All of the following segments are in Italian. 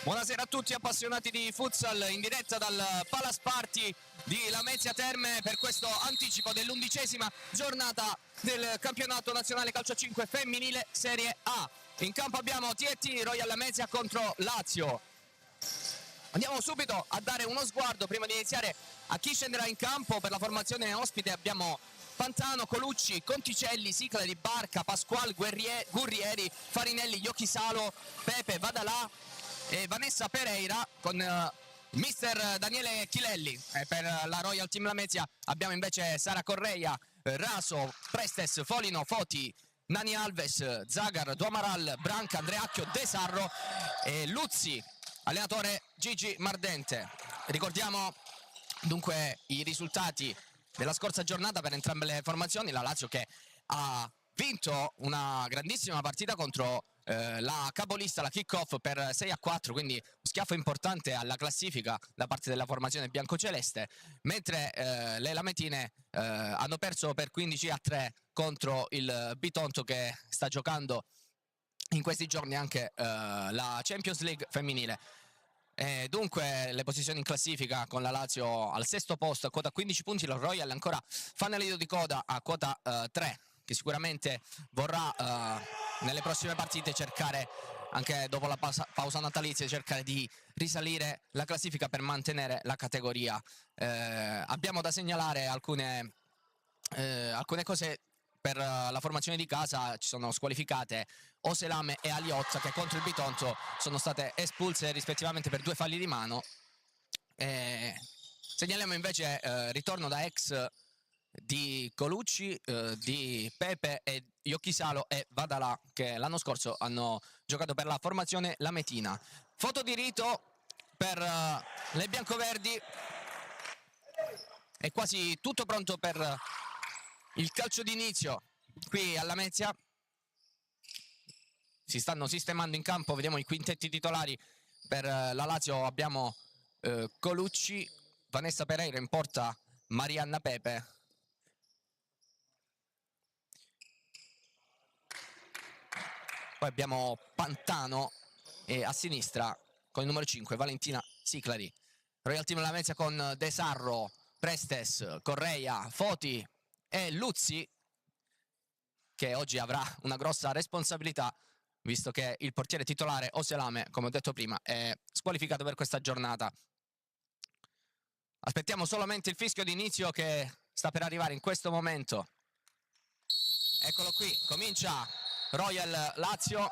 Buonasera a tutti appassionati di futsal in diretta dal Palace Party di Lamezia Terme per questo anticipo dell'11ª giornata del campionato nazionale calcio 5 femminile Serie A. In campo abbiamo TNT Royal Lamezia contro Lazio. Andiamo subito a dare uno sguardo prima di iniziare a chi scenderà in campo. Per la formazione ospite abbiamo Pantano, Colucci, Conticelli, Sicleri, Barca, Pasquale, Gurrieri, Farinelli, Iochisalo, Pepe, Vadalà e Vanessa Pereira con mister Daniele Chilelli. Per la Royal Team Lamezia abbiamo invece Sara Correia, Raso, Prestes, Folino, Foti, Nani Alves, Zagar, Duamaral, Branca, Andreacchio, De Sarro e Luzzi, allenatore Gigi Mardente. Ricordiamo dunque i risultati della scorsa giornata per entrambe le formazioni. La Lazio che ha vinto una grandissima partita contro la capolista, la kick-off per 6-4, quindi un schiaffo importante alla classifica da parte della formazione biancoceleste, mentre le lametine hanno perso per 15-3 contro il Bitonto, che sta giocando in questi giorni anche la Champions League femminile. Dunque le posizioni in classifica con la Lazio al sesto posto a quota 15 punti, la Royal ancora fanalino di coda a quota 3, che sicuramente vorrà nelle prossime partite cercare, anche dopo la pausa natalizia, cercare di risalire la classifica per mantenere la categoria. Abbiamo da segnalare alcune cose. Per la formazione di casa ci sono squalificate Oselame e Aliozza, che contro il Bitonto sono state espulse rispettivamente per 2 falli di mano. Segnaliamo invece ritorno da ex di Colucci, di Pepe e Iochisalo e Vadalà, che l'anno scorso hanno giocato per la formazione lametina. Foto di rito per le biancoverdi. È quasi tutto pronto per il calcio d'inizio qui a Lamezia. Si stanno sistemando in campo, vediamo i quintetti titolari. Per la Lazio abbiamo Colucci, Vanessa Pereira in porta, Marianna Pepe. Poi abbiamo Pantano e a sinistra con il numero 5 Valentina Siclari. Royal Team Lamezia con De Sarro, Prestes, Correia, Foti e Luzzi, che oggi avrà una grossa responsabilità, visto che il portiere titolare Oselame, come ho detto prima, è squalificato per questa giornata. Aspettiamo solamente il fischio d'inizio che sta per arrivare in questo momento. Eccolo qui, comincia Royal Lazio.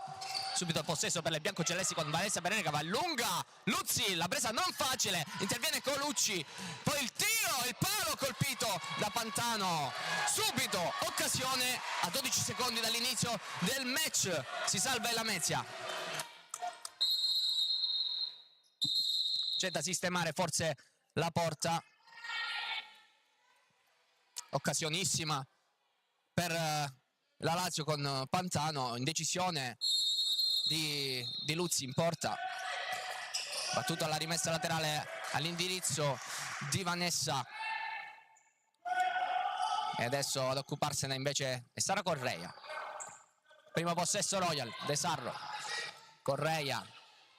Subito il possesso per le biancocelesti con Vanessa Pereira che va lunga. Luzzi, la presa non facile, interviene Colucci, poi il tiro, il palo colpito da Pantano. Subito occasione a 12 secondi dall'inizio del match, si salva il Lamezia. C'è da sistemare forse la porta. Occasionissima per la Lazio con Pantano, indecisione di Luzzi in porta, battuta alla rimessa laterale all'indirizzo di Vanessa, e adesso ad occuparsene invece è Sara Correia. Primo possesso Royal, De Sarro, Correia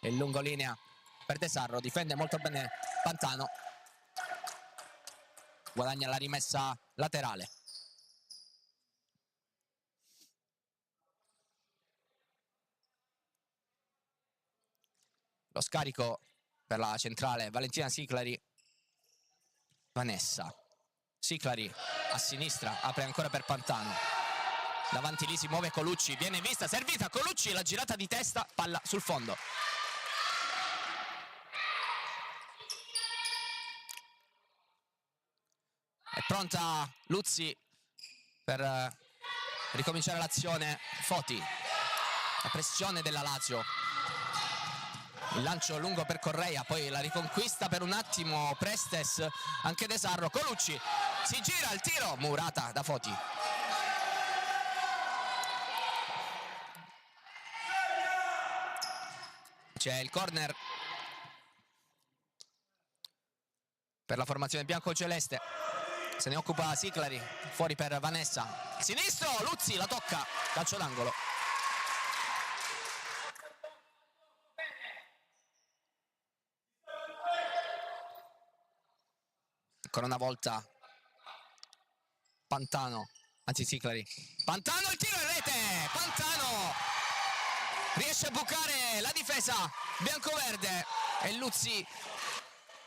in lungolinea per De Sarro, difende molto bene Pantano, guadagna la rimessa laterale. Lo scarico per la centrale Valentina Siclari. Vanessa Siclari a sinistra, apre ancora per Pantano. Davanti lì si muove Colucci, viene vista, servita Colucci, la girata di testa, palla sul fondo. È pronta Luzzi per ricominciare l'azione. Foti, la pressione della Lazio. Il lancio lungo per Correia, poi la riconquista per un attimo Prestes, anche De Sarro. Colucci si gira, il tiro, murata da Foti. C'è il corner per la formazione biancoceleste, se ne occupa Siclari, fuori per Vanessa. Sinistro, Luzzi la tocca, calcio d'angolo. Ancora una volta Pantano, anzi Siclari. Pantano, il tiro in rete! Pantano riesce a bucare la difesa biancoverde e Luzzi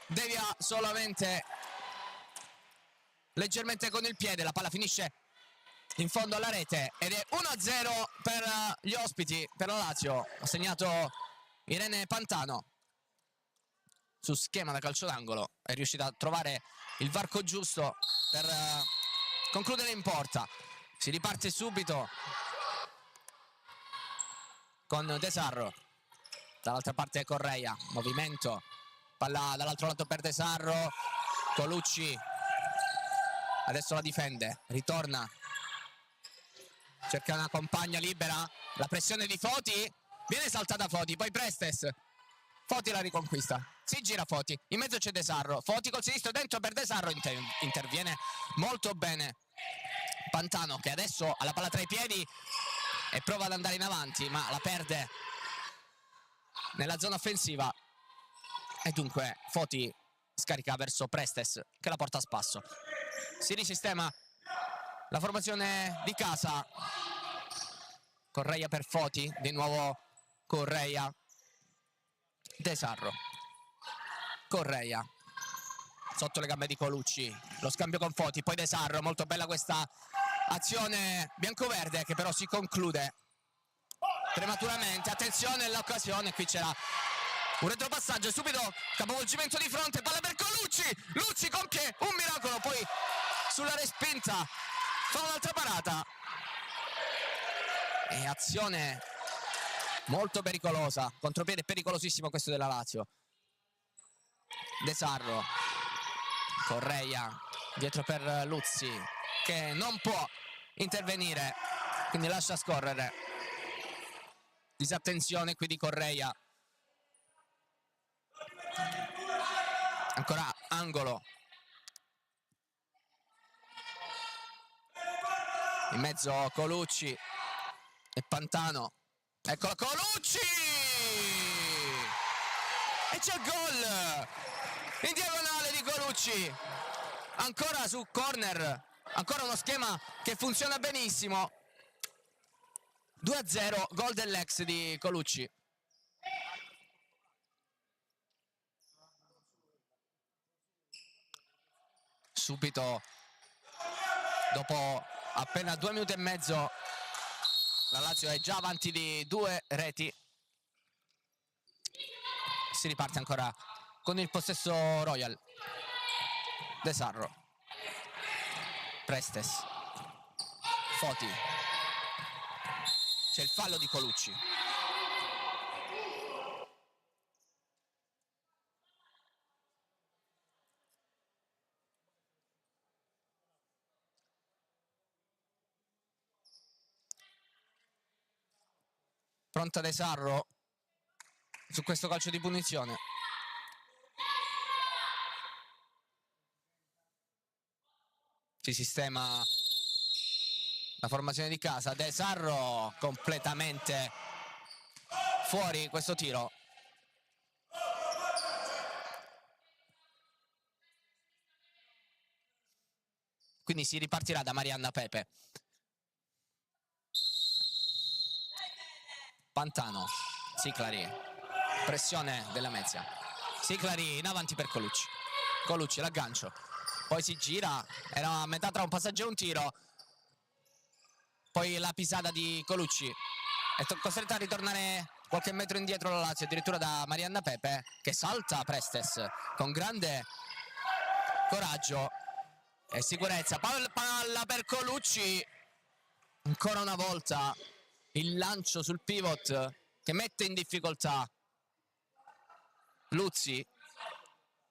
devia solamente leggermente con il piede. La palla finisce in fondo alla rete ed è 1-0 per gli ospiti, per la Lazio. Ha segnato Irene Pantano su schema da calcio d'angolo, è riuscita a trovare il varco giusto per concludere in porta. Si riparte subito con De Sarro, dall'altra parte Correia, movimento, palla dall'altro lato per De Sarro, Colucci adesso la difende, ritorna, cerca una compagna libera, la pressione di Foti, viene saltata Foti, poi Prestes, Foti la riconquista, si gira Foti, in mezzo c'è De Sarro, Foti col sinistro dentro per De Sarro, interviene molto bene Pantano, che adesso ha la palla tra i piedi e prova ad andare in avanti, ma la perde nella zona offensiva e dunque Foti scarica verso Prestes che la porta a spasso. Si risistema la formazione di casa, Correia per Foti, di nuovo Correia, De Sarro, Correia sotto le gambe di Colucci, lo scambio con Foti, poi De Sarro, molto bella questa azione biancoverde che però si conclude prematuramente. Attenzione all'occasione, qui c'era un retropassaggio e subito capovolgimento di fronte, palla per Colucci, Luzzi compie un miracolo, poi sulla respinta fa un'altra parata e azione molto pericolosa, contropiede pericolosissimo questo della Lazio. De Sarro, Correia dietro per Luzzi che non può intervenire, quindi lascia scorrere. Disattenzione qui di Correia, ancora angolo, in mezzo Colucci e Pantano, eccola Colucci e c'è il gol in diagonale di Colucci, ancora su corner, ancora uno schema che funziona benissimo. 2-0, gol dell'ex di Colucci. Subito dopo appena 2 minuti e mezzo la Lazio è già avanti di 2 reti. Si riparte ancora con il possesso Royal. De Sarro, Prestes, Foti, c'è il fallo di Colucci. Pronta De Sarro su questo calcio di punizione. Si sistema la formazione di casa. De Sarro completamente fuori questo tiro. Quindi si ripartirà da Marianna Pepe. Pantano, Siclari, pressione della Mezia, Siclari in avanti per Colucci, Colucci l'aggancio, poi si gira, era a metà tra un passaggio e un tiro, poi la pisata di Colucci, è costretta a ritornare qualche metro indietro la Lazio, addirittura da Marianna Pepe che salta Prestes con grande coraggio e sicurezza, palla per Colucci, ancora una volta il lancio sul pivot che mette in difficoltà Luzzi.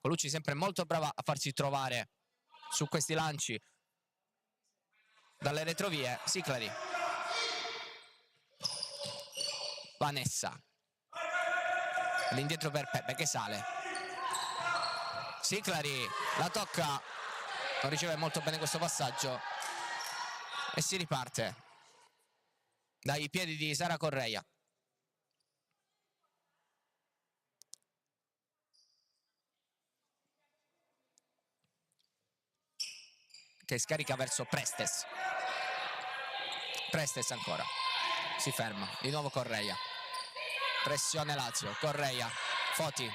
Colucci sempre molto brava a farsi trovare su questi lanci dalle retrovie. Siclari, Vanessa, all'indietro per Pepe che sale, Siclari la tocca, non riceve molto bene questo passaggio e si riparte dai piedi di Sara Correia. che scarica verso Prestes. Prestes ancora, si ferma, di nuovo Correia, pressione Lazio, Correia, Foti,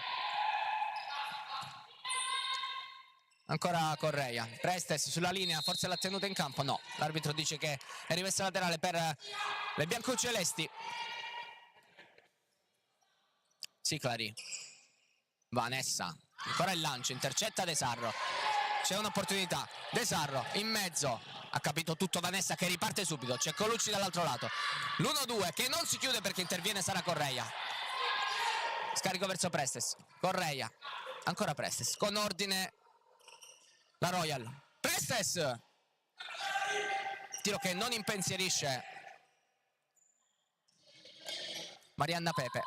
ancora Correia, Prestes sulla linea, forse l'ha tenuta in campo, no, l'arbitro dice che è rimessa laterale per le biancocelesti. Siclari, Vanessa, ancora il lancio, intercetta De Sarro, c'è un'opportunità, De Sarro in mezzo, ha capito tutto Vanessa che riparte subito, c'è Colucci dall'altro lato, l'1-2 che non si chiude perché interviene Sara Correia, scarico verso Prestes, Correia, ancora Prestes, con ordine la Royal, Prestes, tiro che non impensierisce Marianna Pepe,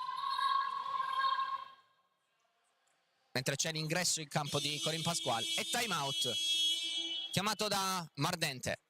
mentre c'è l'ingresso in campo di Corinne Pasquale e time out chiamato da Mardente.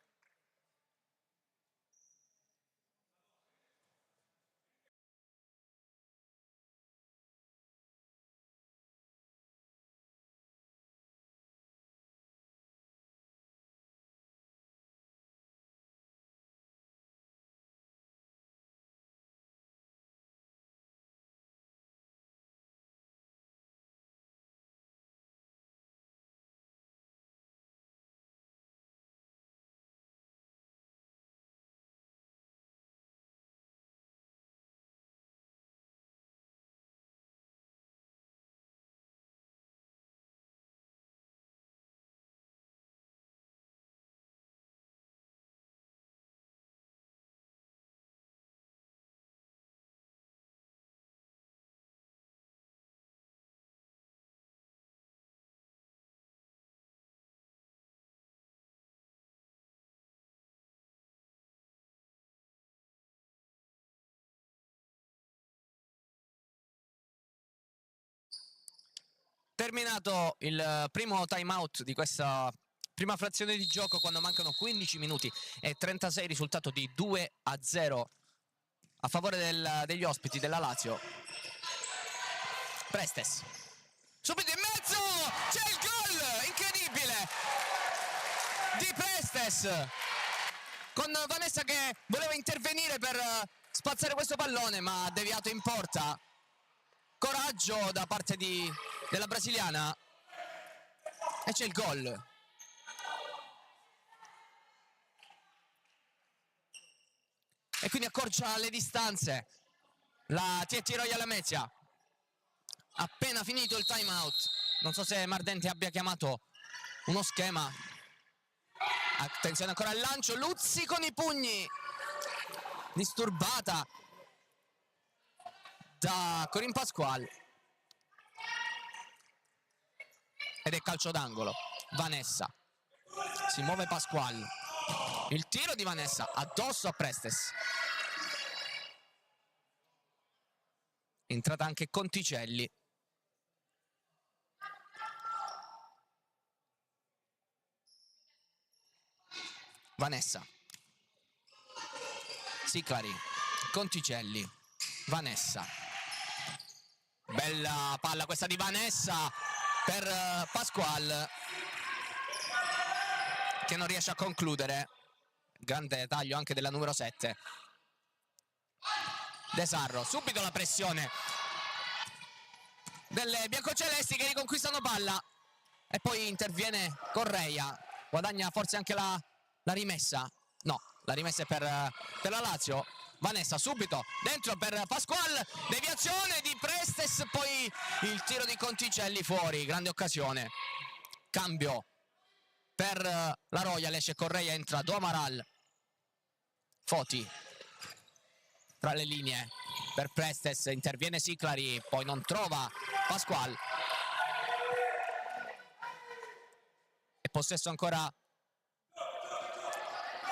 Terminato il primo time out di questa prima frazione di gioco, quando mancano 15 minuti e 36, risultato di 2-0 a favore degli ospiti della Lazio. Prestes, subito in mezzo, c'è il gol incredibile di Prestes, con Vanessa che voleva intervenire per spazzare questo pallone ma ha deviato in porta. Coraggio da parte della brasiliana e c'è il gol. E quindi accorcia le distanze la TT Royal Lamezia. Appena finito il time out, non so se Mardente abbia chiamato uno schema. Attenzione ancora al lancio, Luzzi con i pugni, disturbata da Corinne Pasquale, ed è calcio d'angolo. Vanessa, si muove Pasquale, il tiro di Vanessa addosso a Prestes, entrata anche Conticelli. Vanessa, Siclari, Conticelli, Vanessa, bella palla questa di Vanessa per Pasquale, che non riesce a concludere. Grande taglio anche della numero 7 De Sarro, subito la pressione delle biancocelesti che riconquistano palla e poi interviene Correia, guadagna forse anche la rimessa, no, la rimessa è per la Lazio. Vanessa subito dentro per Pasquale, deviazione di Prestes, poi il tiro di Conticelli fuori, grande occasione. Cambio per la Royal, esce Correia, entra Domaral, Foti tra le linee per Prestes, interviene Siclari, poi non trova Pasquale e possesso ancora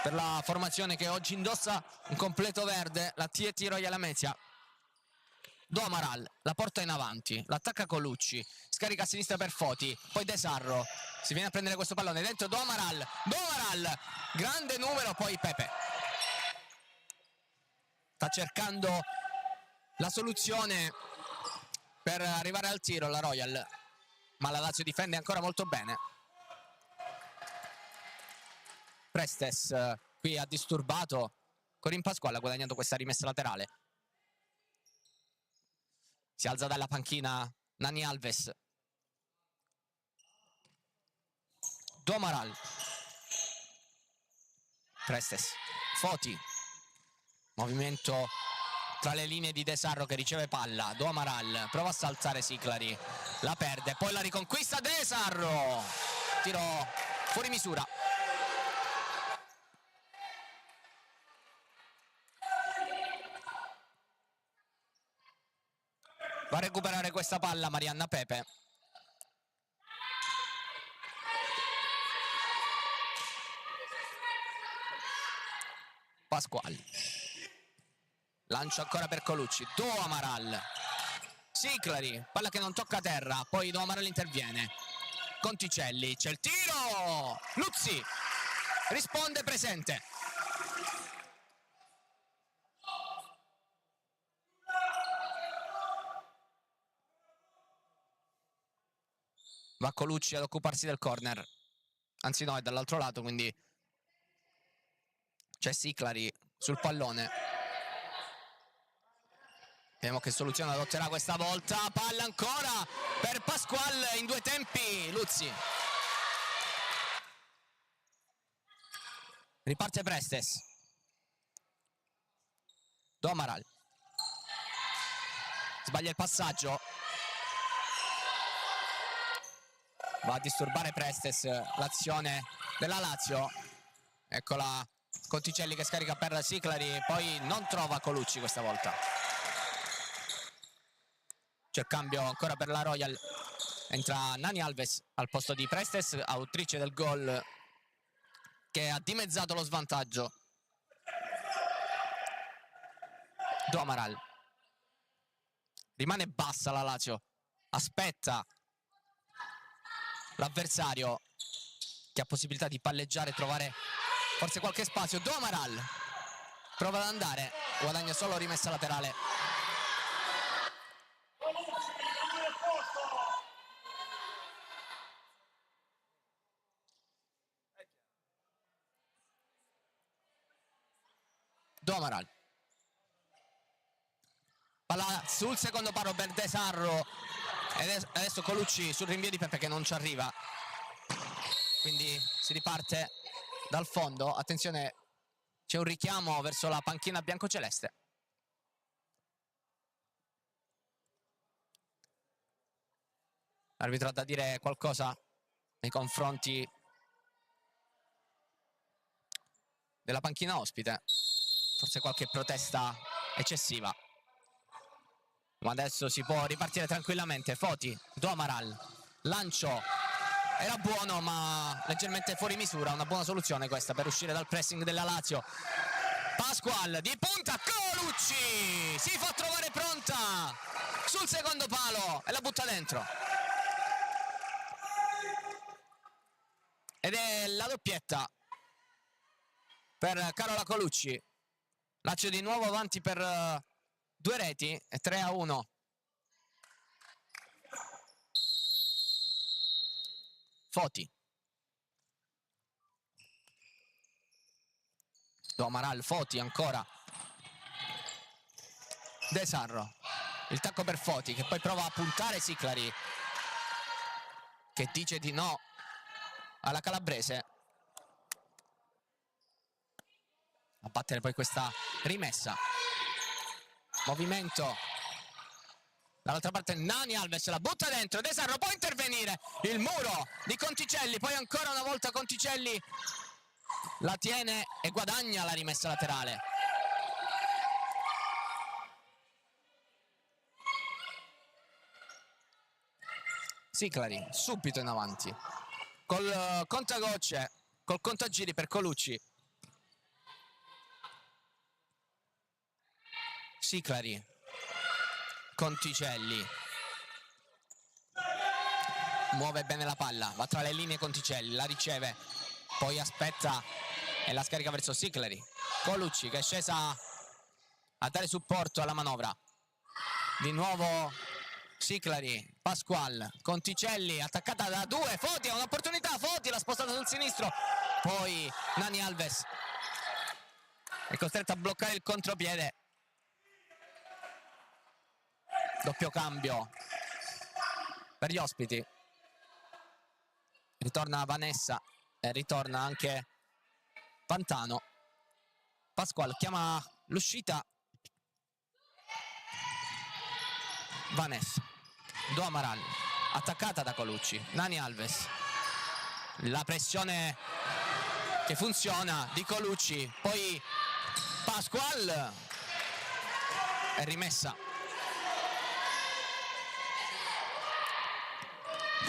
per la formazione che oggi indossa un completo verde, la TT Royal Lamezia. Domaral la porta in avanti, l'attacca Colucci, scarica a sinistra per Foti, poi De Sarro si viene a prendere questo pallone, dentro Domaral, grande numero, poi Pepe sta cercando la soluzione per arrivare al tiro la Royal, ma la Lazio difende ancora molto bene. Prestes qui ha disturbato. Corin Pasquale ha guadagnato questa rimessa laterale. Si alza dalla panchina Nani Alves. Do Amaral. Prestes. Foti. Movimento tra le linee di De Sarro che riceve palla. Do Amaral prova a saltare Siclari. La perde, poi la riconquista De Sarro. Tiro fuori misura. Va a recuperare questa palla Marianna Pepe. Pasquale. Lancio ancora per Colucci. Do Amaral. Siclari. Palla che non tocca terra. Poi Do Amaral interviene. Conticelli. C'è il tiro. Luzzi. Risponde presente. Va Colucci ad occuparsi del corner. Anzi no, è dall'altro lato, quindi c'è Siclari sul pallone. Vediamo che soluzione adotterà questa volta. Palla ancora per Pasquale in due tempi. Luzzi. Riparte Prestes. Do Amaral. Sbaglia il passaggio. Va a disturbare Prestes l'azione della Lazio. Eccola Conticelli che scarica per Siclari. Poi non trova Colucci questa volta. C'è il cambio ancora per la Royal. Entra Nani Alves al posto di Prestes, autrice del gol che ha dimezzato lo svantaggio. Do Amaral. Rimane bassa la Lazio. Aspetta l'avversario che ha possibilità di palleggiare e trovare forse qualche spazio. Do Amaral prova ad andare, guadagna solo rimessa laterale. Do Amaral. Palla sul secondo palo per De Sarro. E adesso Colucci sul rinvio di Pepe che non ci arriva. Quindi si riparte dal fondo. Attenzione, c'è un richiamo verso la panchina biancoceleste. L'arbitro ha da dire qualcosa nei confronti della panchina ospite. Forse qualche protesta eccessiva. Ma adesso si può ripartire tranquillamente. Foti, Do Amaral, lancio, era buono ma leggermente fuori misura. Una buona soluzione questa per uscire dal pressing della Lazio. Pasquale di punta, Colucci si fa trovare pronta sul secondo palo e la butta dentro. Ed è la doppietta per Carola Colucci. Lazio di nuovo avanti per 2 reti e 3-1. Foti. Do Amaral, Foti ancora. De Sarro. Il tacco per Foti che poi prova a puntare Siclari che dice di no alla calabrese. A battere poi questa rimessa. Movimento dall'altra parte Nani Alves la butta dentro. De Sarro può intervenire. Il muro di Conticelli. Poi ancora una volta Conticelli la tiene e guadagna la rimessa laterale. Siclari subito in avanti col contagocce, col contagiri per Colucci. Siclari, Conticelli, muove bene la palla, va tra le linee Conticelli, la riceve, poi aspetta e la scarica verso Siclari. Colucci che è scesa a dare supporto alla manovra. Di nuovo Siclari, Pasquale, Conticelli attaccata da 2, Foti ha un'opportunità, Foti l'ha spostata sul sinistro, poi Nani Alves è costretto a bloccare il contropiede. Doppio cambio per gli ospiti. Ritorna Vanessa e ritorna anche Pantano. Pasquale chiama l'uscita. Vanessa, Do Amaral, attaccata da Colucci. Nani Alves, la pressione che funziona di Colucci, poi Pasquale è rimessa.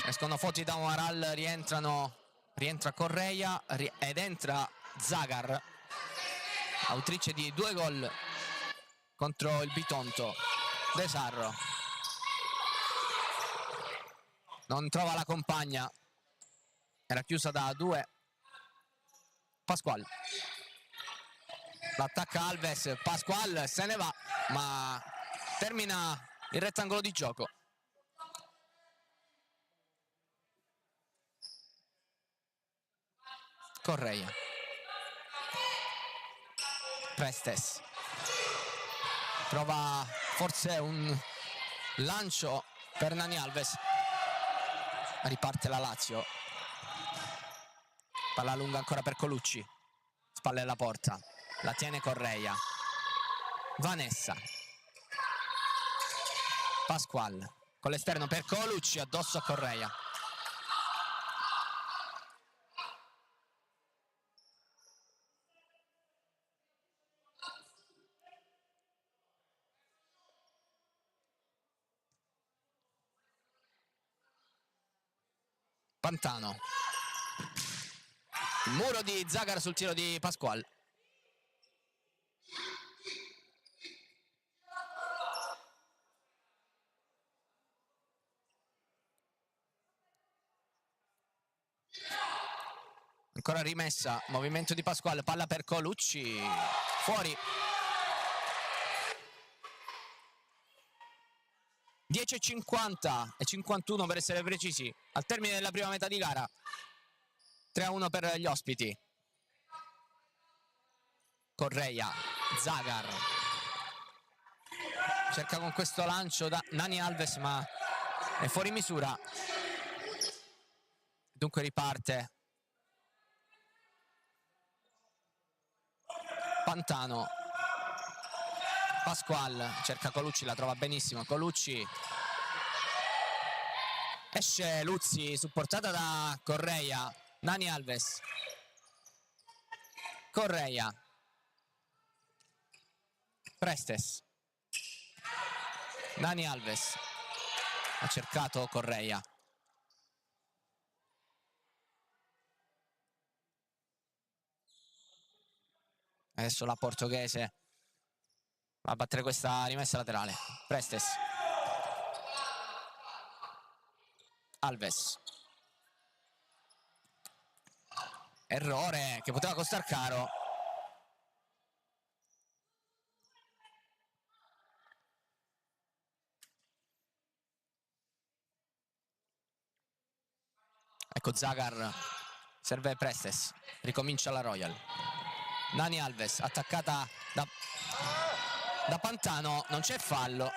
Escono Foti da Amaral, rientra Correia ed entra Zagar, autrice di 2 gol contro il Bitonto. De Sarro non trova la compagna, era chiusa da 2. Pasquale l'attacca Alves, Pasquale se ne va, ma termina il rettangolo di gioco. Correia, Prestes trova forse un lancio per Nani Alves, riparte la Lazio, palla lunga ancora per Colucci, spalle alla porta, la tiene Correia. Vanessa, Pasquale con l'esterno per Colucci, addosso a Correia. Pantano, il muro di Zagar sul tiro di Pasquale. Ancora rimessa, movimento di Pasquale, palla per Colucci, fuori. 10:50 e 51 per essere precisi al termine della prima metà di gara. 3-1 per gli ospiti. Correia, Zagar cerca con questo lancio da Nani Alves, ma è fuori misura, dunque riparte Pantano. Pasquale cerca Colucci, la trova benissimo Colucci, esce Luzzi, supportata da Correia. Nani Alves, Correia, Prestes, Nani Alves, ha cercato Correia. Adesso la portoghese va a battere questa rimessa laterale. Prestes, Alves, errore che poteva costar caro. Ecco Zagar, serve Prestes, ricomincia la Royal. Nani Alves, attaccata da Pantano, non c'è fallo,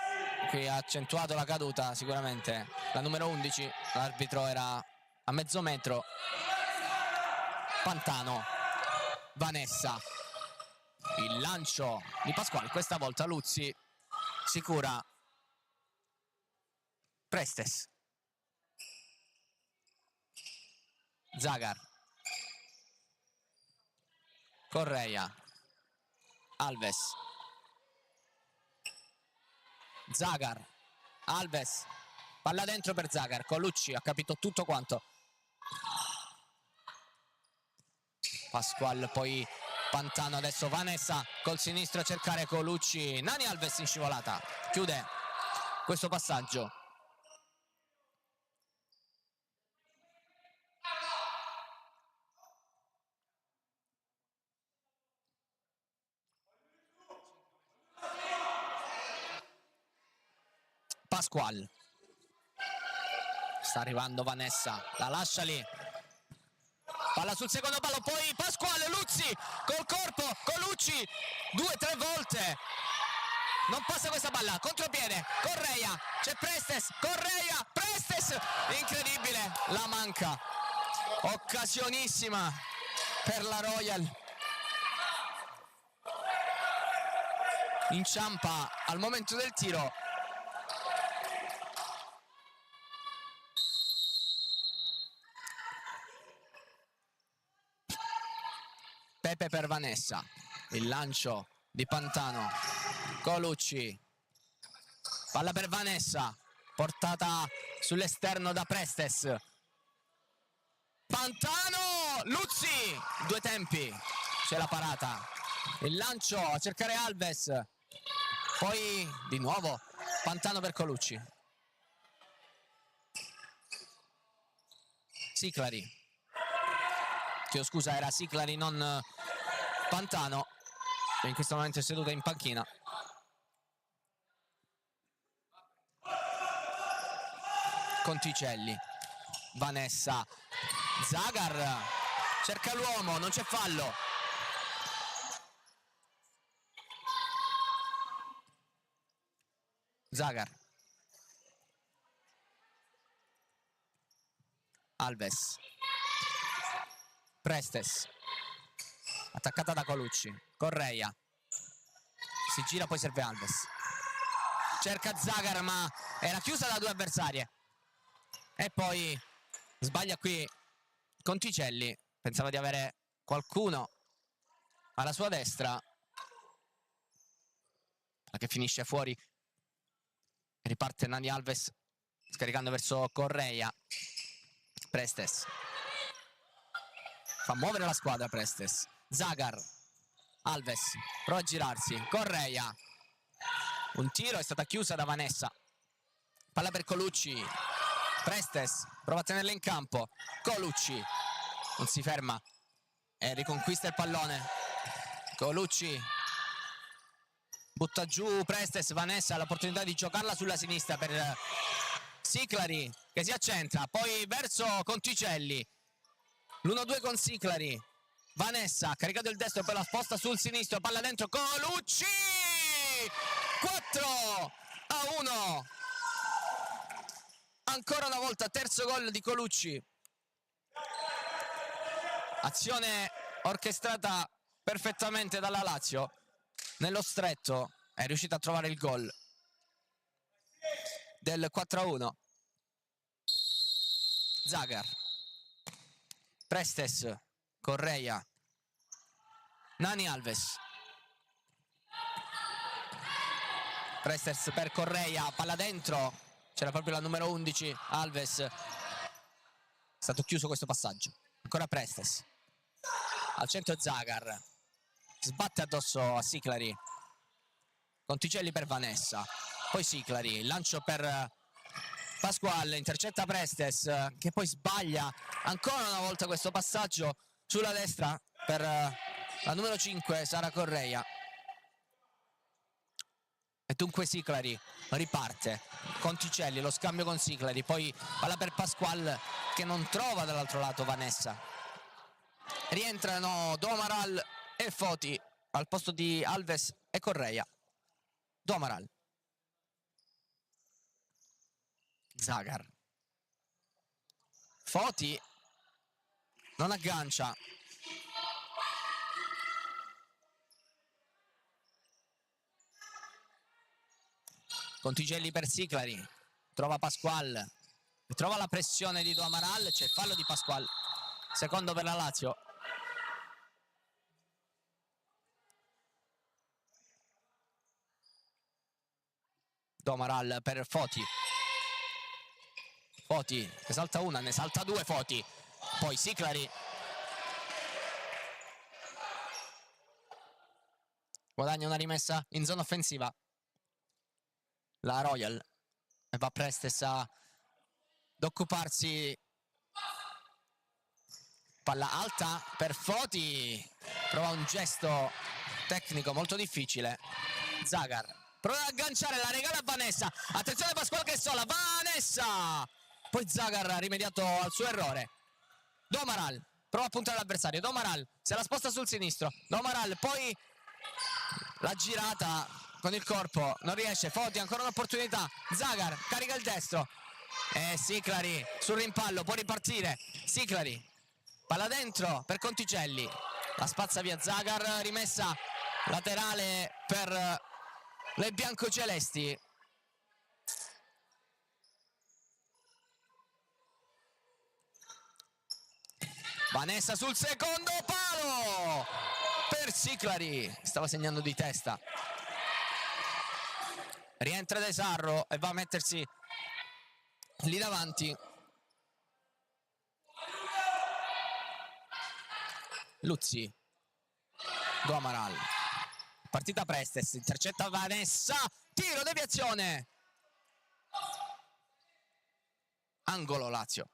qui ha accentuato la caduta sicuramente la numero 11, l'arbitro era a mezzo metro. Pantano, Vanessa, il lancio di Pasquale, questa volta Luzzi sicura. Prestes, Zagar, Correia, Alves, Zagar, Alves, palla dentro per Zagar. Colucci ha capito tutto quanto. Pasquale, poi Pantano, adesso Vanessa col sinistro a cercare Colucci. Nani Alves in scivolata, chiude questo passaggio. Pasquale, sta arrivando Vanessa, la lascia lì. palla sul secondo palo, poi Pasquale, Luzzi col corpo, Colucci 2-3 volte, non passa questa palla, contropiede, Correia, c'è Prestes, Correia, Prestes, incredibile, la manca, occasionissima per la Royal, inciampa al momento del tiro. Pepe per Vanessa, il lancio di Pantano, Colucci, palla per Vanessa, portata sull'esterno da Prestes, Pantano, Luzzi, due tempi, c'è la parata, il lancio a cercare Alves, poi di nuovo Pantano per Colucci, Siclari, chiedo scusa, era Siclari non Pantano, che in questo momento è seduta in panchina. Conticelli, Vanessa, Zagar cerca l'uomo, non c'è fallo. Zagar, Alves, Prestes, attaccata da Colucci, Correia, si gira, poi serve Alves, cerca Zagar ma era chiusa da due avversarie e poi sbaglia qui Conticelli, pensava di avere qualcuno alla sua destra, ma che finisce fuori, riparte Nani Alves scaricando verso Correia, Prestes fa muovere la squadra, Prestes, Zagar, Alves prova a girarsi, Correia, un tiro, è stata chiusa da Vanessa, palla per Colucci, Prestes prova a tenerla in campo, Colucci non si ferma e riconquista il pallone, Colucci butta giù Prestes, Vanessa ha l'opportunità di giocarla sulla sinistra per Siclari che si accentra, poi verso Conticelli, l'1-2 con Siclari, Vanessa ha caricato il destro, poi la sposta sul sinistro, palla dentro, Colucci 4-1, ancora una volta terzo gol di Colucci, azione orchestrata perfettamente dalla Lazio, nello stretto è riuscita a trovare il gol del 4-1. Zagar, Prestes, Correia, Nani Alves, Prestes per Correia, palla dentro, c'era proprio la numero 11 Alves, è stato chiuso questo passaggio, ancora Prestes, al centro Zagar, sbatte addosso a Siclari, Conticelli per Vanessa, poi Siclari, lancio per Pasquale, intercetta Prestes che poi sbaglia ancora una volta questo passaggio sulla destra per la numero 5 Sara Correia, e dunque Siclari riparte, Conticelli, lo scambio con Siclari, poi palla per Pasquale che non trova dall'altro lato Vanessa, rientrano Domaral e Foti al posto di Alves e Correia. Domaral, Zagar, Foti non aggancia, Conticelli per Siclari, trova Pasquale, trova la pressione di Domaral, c'è fallo di Pasquale, secondo per la Lazio. Domaral per Foti, Foti che salta una, ne salta due Foti, poi Siclari, guadagna una rimessa in zona offensiva la Royal e va Prestes ad occuparsi, palla alta per Foti, prova un gesto tecnico molto difficile, Zagar prova ad agganciare, la regala a Vanessa, attenzione Pasquale che è sola, Vanessa, poi Zagar ha rimediato al suo errore, Domaral, prova a puntare l'avversario. Domaral se la sposta sul sinistro. Domaral poi la girata con il corpo, non riesce. Foti, ancora un'opportunità. Zagar carica il destro. E Siclari sul rimpallo, può ripartire. Siclari, palla dentro per Conticelli. La spazza via Zagar, rimessa laterale per le biancocelesti. Vanessa sul secondo palo per Siclari, stava segnando di testa. Rientra De Sarro e va a mettersi lì davanti. Luzzi, Domaral, partita Prestes, intercetta Vanessa, tiro, deviazione, angolo Lazio.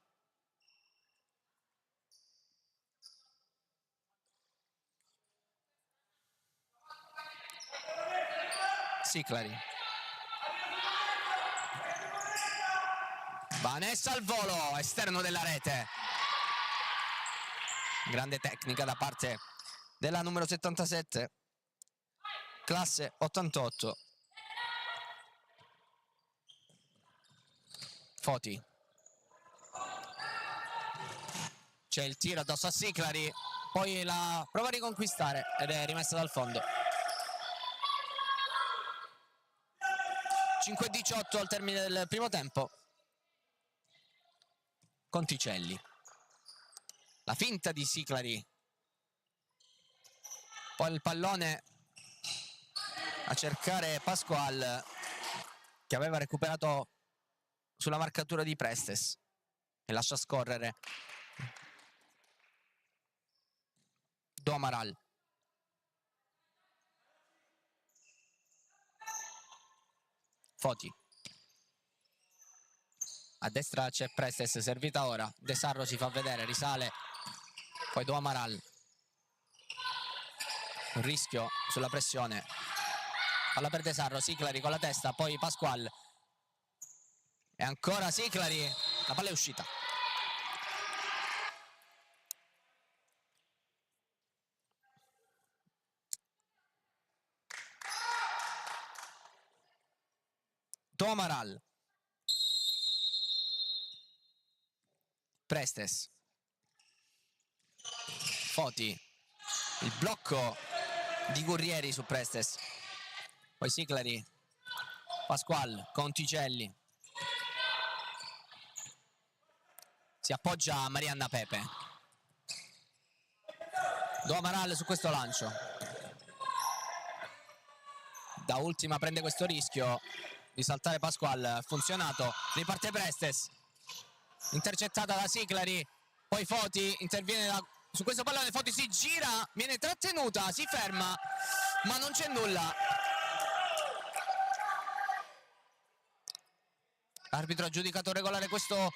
Siclari, Vanessa al volo, esterno della rete. Grande tecnica da parte della numero 77, classe 88. Foti, c'è il tiro addosso a Siclari, poi la prova a riconquistare ed è rimessa dal fondo. 5:18 al termine del primo tempo. Conticelli, la finta di Siclari, poi il pallone a cercare Pasqual, che aveva recuperato sulla marcatura di Prestes, e lascia scorrere Domaral. Foti, a destra c'è Prestes, servita ora. De Sarro si fa vedere, risale, poi Domaral, un rischio sulla pressione, palla per De Sarro. Siclari con la testa, poi Pasqual e ancora Siclari, la palla è uscita. Domaral, Prestes, Foti, il blocco di Gurrieri su Prestes, poi Siclari, Pasqual, Conticelli, si appoggia a Marianna Pepe. Domaral su questo lancio, da ultima prende questo rischio di saltare Pasqual, ha funzionato, riparte Prestes, intercettata da Siclari, poi Foti interviene su questo pallone. Foti si gira, viene trattenuta, si ferma, ma non c'è nulla. L'arbitro ha giudicato regolare questo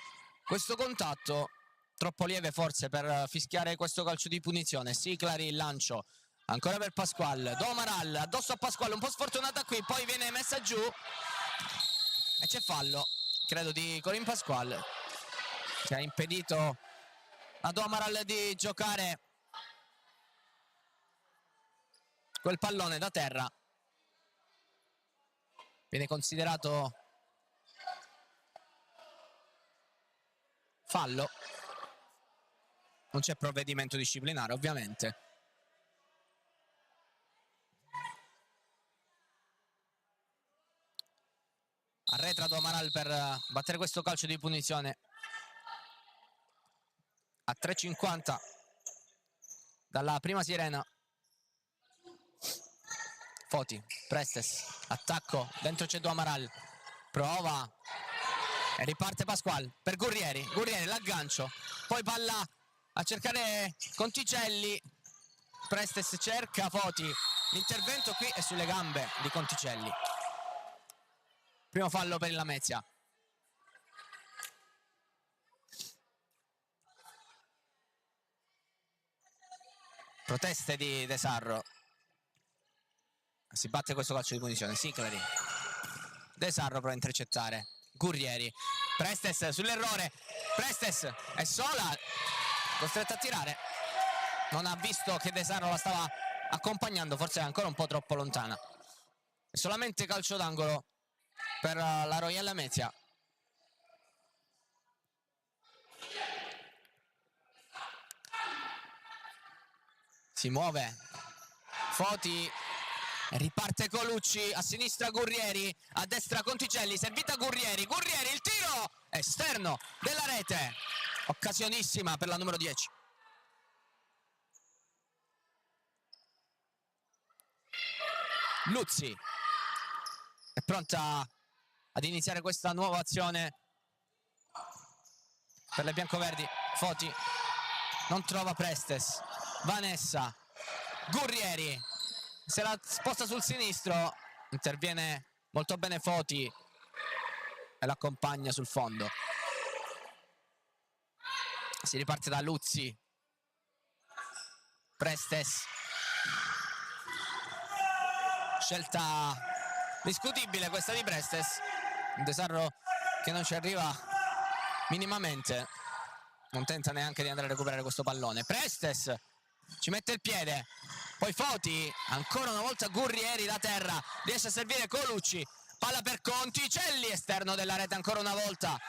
contatto, troppo lieve forse per fischiare questo calcio di punizione. Siclari, il lancio ancora per Pasqual. Domaral addosso a Pasqual, un po' sfortunata qui, poi viene messa giù e c'è fallo, credo di Corin Pasqual, che ha impedito a Domaral di giocare quel pallone da terra. Viene considerato fallo, non c'è provvedimento disciplinare ovviamente. Arretra Domaral per battere questo calcio di punizione a 3:50 dalla prima sirena. Foti, Prestes, attacco, dentro c'è Domaral, prova e riparte Pasqual per Gurrieri. Gurrieri, l'aggancio, poi palla a cercare Conticelli. Prestes cerca Foti, l'intervento qui è sulle gambe di Conticelli. Primo fallo per il Lamezia. Proteste di De Sarro. Si batte questo calcio di punizione. Siclari, De Sarro prova a intercettare Gurrieri. Prestes sull'errore, Prestes è sola, costretta a tirare. non ha visto che De Sarro la stava accompagnando, forse è ancora un po' troppo lontana. È solamente calcio d'angolo per la Royal Lamezia. Si muove Foti, riparte Colucci, a sinistra Gurrieri, a destra Conticelli, servita Gurrieri, il tiro esterno della rete, occasionissima per la numero 10. Luzzi è pronta ad iniziare questa nuova azione per le biancoverdi. Foti non trova Prestes, Vanessa, Gurrieri se la sposta sul sinistro, interviene molto bene Foti e l'accompagna sul fondo. Si riparte da Luzzi, Prestes, scelta discutibile questa di Prestes, De Sarro che non ci arriva minimamente, non tenta neanche di andare a recuperare questo pallone. Prestes ci mette il piede, poi Foti, ancora una volta Gurrieri da terra, riesce a servire Colucci, palla per Conticelli, esterno della rete ancora una volta.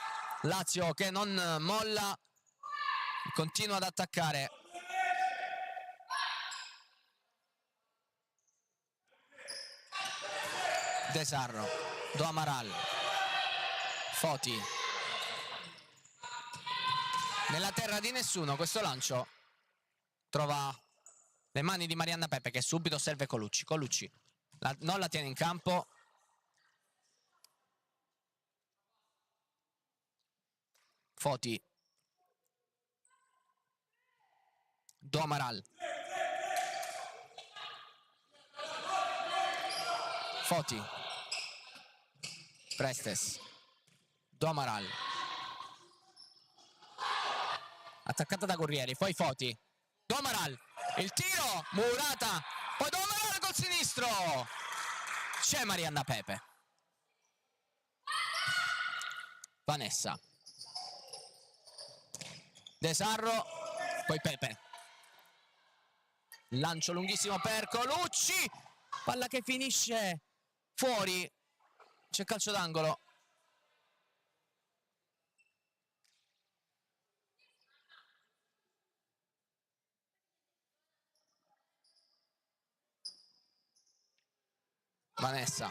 Lazio che non molla, continua ad attaccare. De Sarro, Do Amaral, Foti, nella terra di nessuno, questo lancio trova le mani di Marianna Pepe che subito serve Colucci. Colucci non la tiene in campo, Foti, Do Amaral, Foti, Prestes, Do Amaral, attaccata da Gurrieri, poi Foti, Do Amaral, il tiro, Murata, poi Do Amaral col sinistro, c'è Marianna Pepe. Vanessa, De Sarro, poi Pepe, lancio lunghissimo per Colucci, palla che finisce fuori, c'è calcio d'angolo. Vanessa,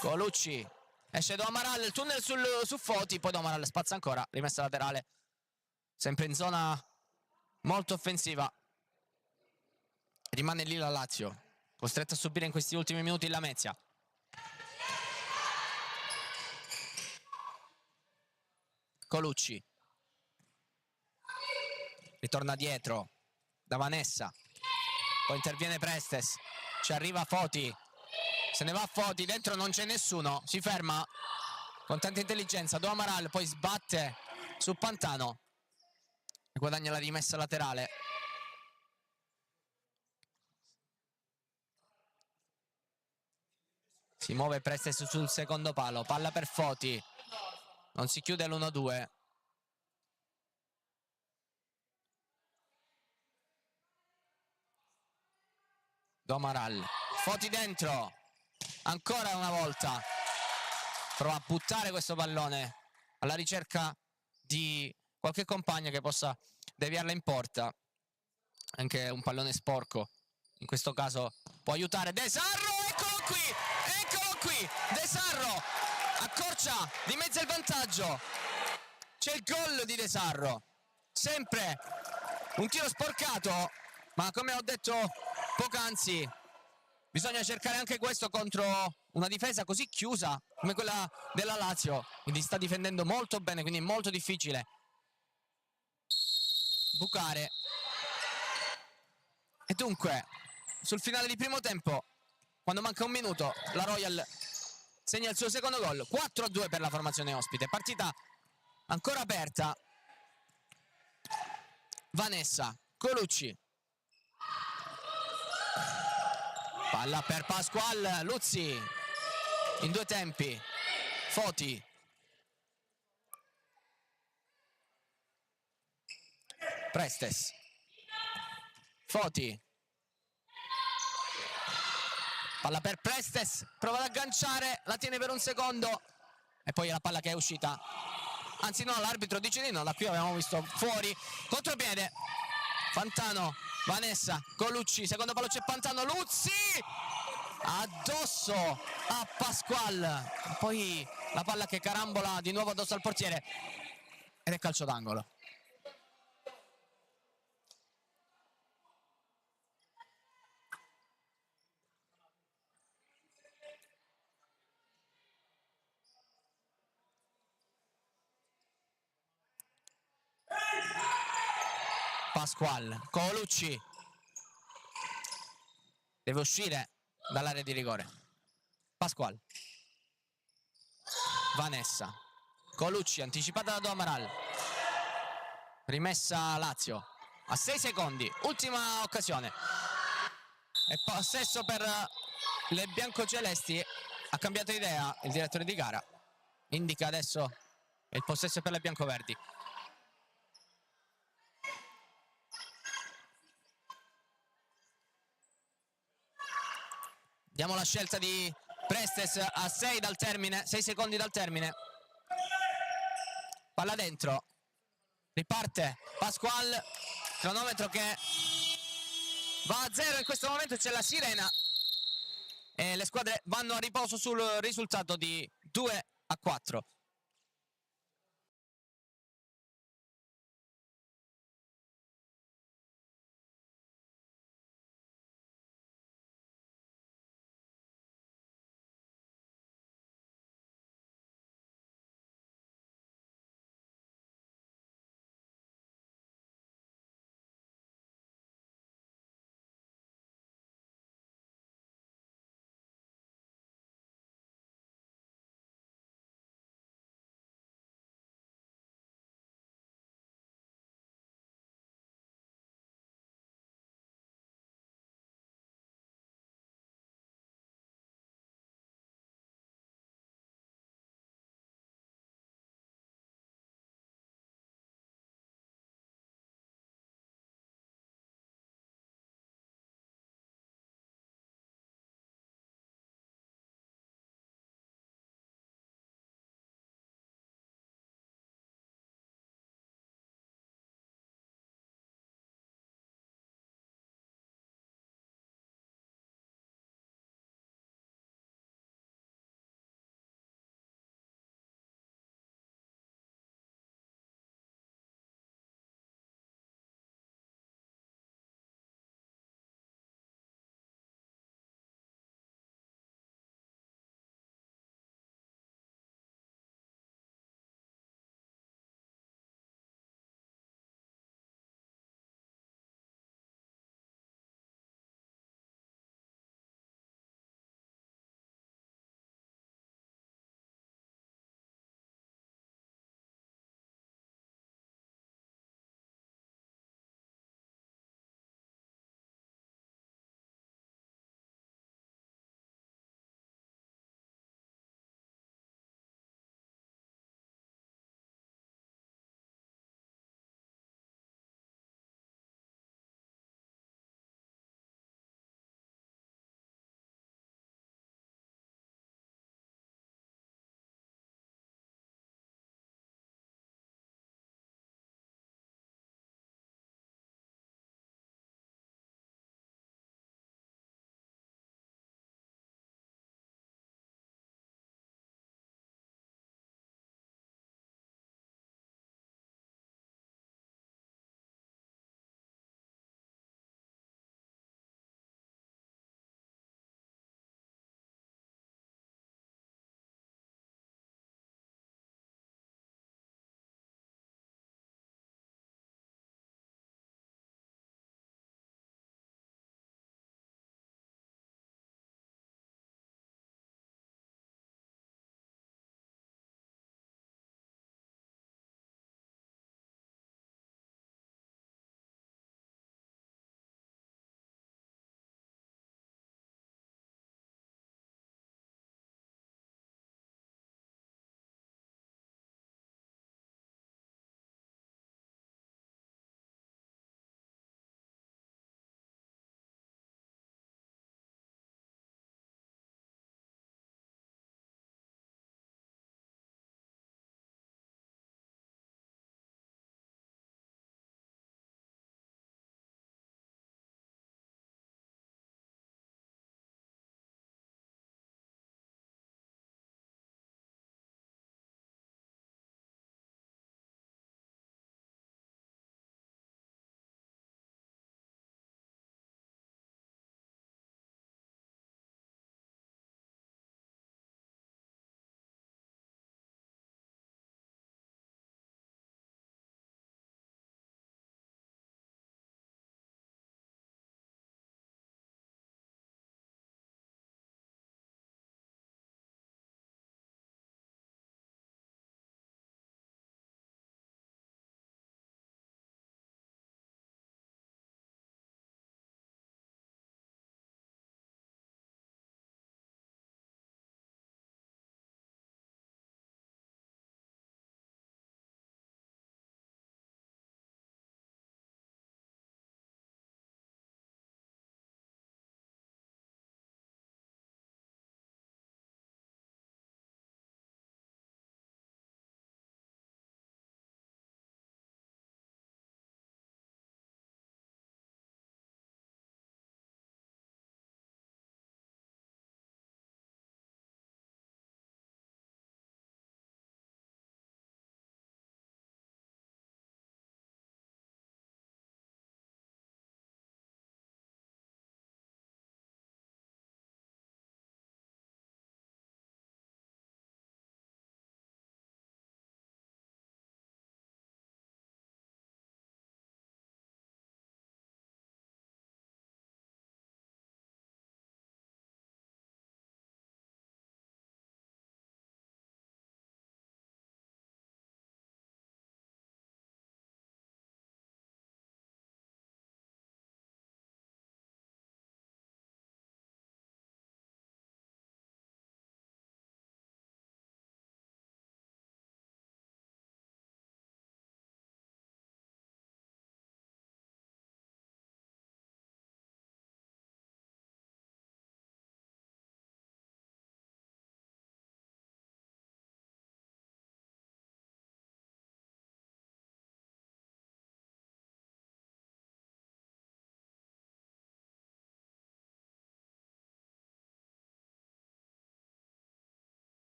Colucci, esce Do Amaral, il tunnel su Foti, poi Do Amaral spazza ancora, rimessa laterale, sempre in zona molto offensiva. Rimane lì la Lazio, costretta a subire in questi ultimi minuti la Lamezia. Colucci, ritorna dietro da Vanessa, poi interviene Prestes, ci arriva Foti, se ne va Foti, dentro non c'è nessuno, si ferma con tanta intelligenza Do Amaral, poi sbatte su Pantano e guadagna la rimessa laterale. Si muove Prestes sul secondo palo, palla per Foti, non si chiude l'1-2. Do Amaral, Foti dentro, ancora una volta prova a buttare questo pallone alla ricerca di qualche compagno che possa deviarla in porta. Anche un pallone sporco in questo caso può aiutare. De Sarro, eccolo qui, De Sarro accorcia, dimezza il vantaggio, c'è il gol di De Sarro, sempre un tiro sporcato, ma come ho detto poc'anzi bisogna cercare anche questo contro una difesa così chiusa come quella della Lazio, quindi sta difendendo molto bene, quindi è molto difficile bucare. E dunque sul finale di primo tempo, quando manca un minuto, la Royal segna il suo secondo gol, 4-2 per la formazione ospite, partita ancora aperta. Vanessa, Colucci, palla per Pasqual, Luzzi in due tempi, Foti, Prestes, Foti, palla per Prestes, prova ad agganciare, la tiene per un secondo e poi la palla che è uscita, anzi no, l'arbitro dice di no, da qui avevamo visto fuori. Contropiede, Fantano, Vanessa, Colucci, secondo palo c'è Pantano, Luzzi addosso a Pasqual, poi la palla che carambola di nuovo addosso al portiere ed è calcio d'angolo. Pasqual, Colucci deve uscire dall'area di rigore. Pasqual, Vanessa, Colucci, anticipata da Amaral, rimessa Lazio a 6 secondi, ultima occasione e possesso per le biancocelesti. Ha cambiato idea il direttore di gara, indica adesso il possesso per le biancoverdi. Diamo la scelta di Prestes a 6 dal termine, 6 secondi dal termine. Palla dentro, riparte Pasqual, cronometro che va a 0 in questo momento, c'è la sirena e le squadre vanno a riposo sul risultato di 2-4.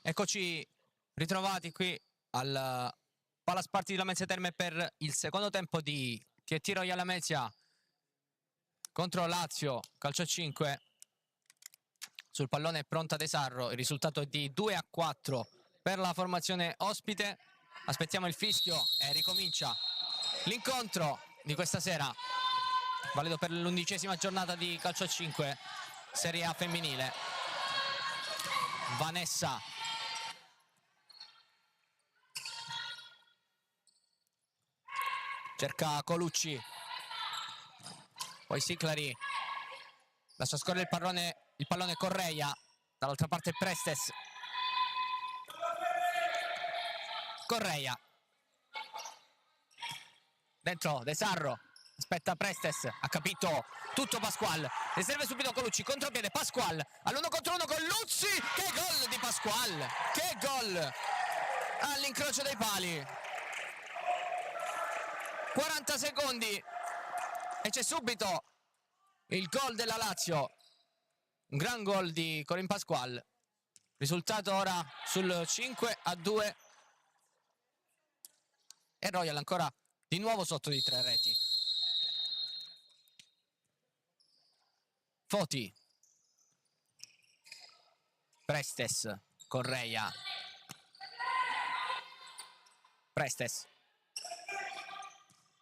Eccoci ritrovati qui al Palace Party di Lamezia Terme per il secondo tempo di TT Royal Lamezia contro Lazio, calcio 5. Sul pallone è pronta De Sarro, il risultato è di 2-4 per la formazione ospite. Aspettiamo il fischio e ricomincia l'incontro di questa sera, valido per l'11ª giornata di calcio 5 Serie A femminile. Vanessa cerca Colucci, poi Siclari, lascia scorrere il pallone Correia, dall'altra parte Prestes, Correia, dentro De Sarro, aspetta Prestes, ha capito tutto Pasqual, ne serve subito Colucci, contropiede Pasqual, all'1 contro 1 con Luzzi, che gol di Pasqual, che gol all'incrocio dei pali, 40 secondi e c'è subito il gol della Lazio, un gran gol di Corinne Pasqual, risultato ora sul 5-2 e Royal ancora di nuovo sotto di 3 reti. Foti, Prestes, Correia, Prestes,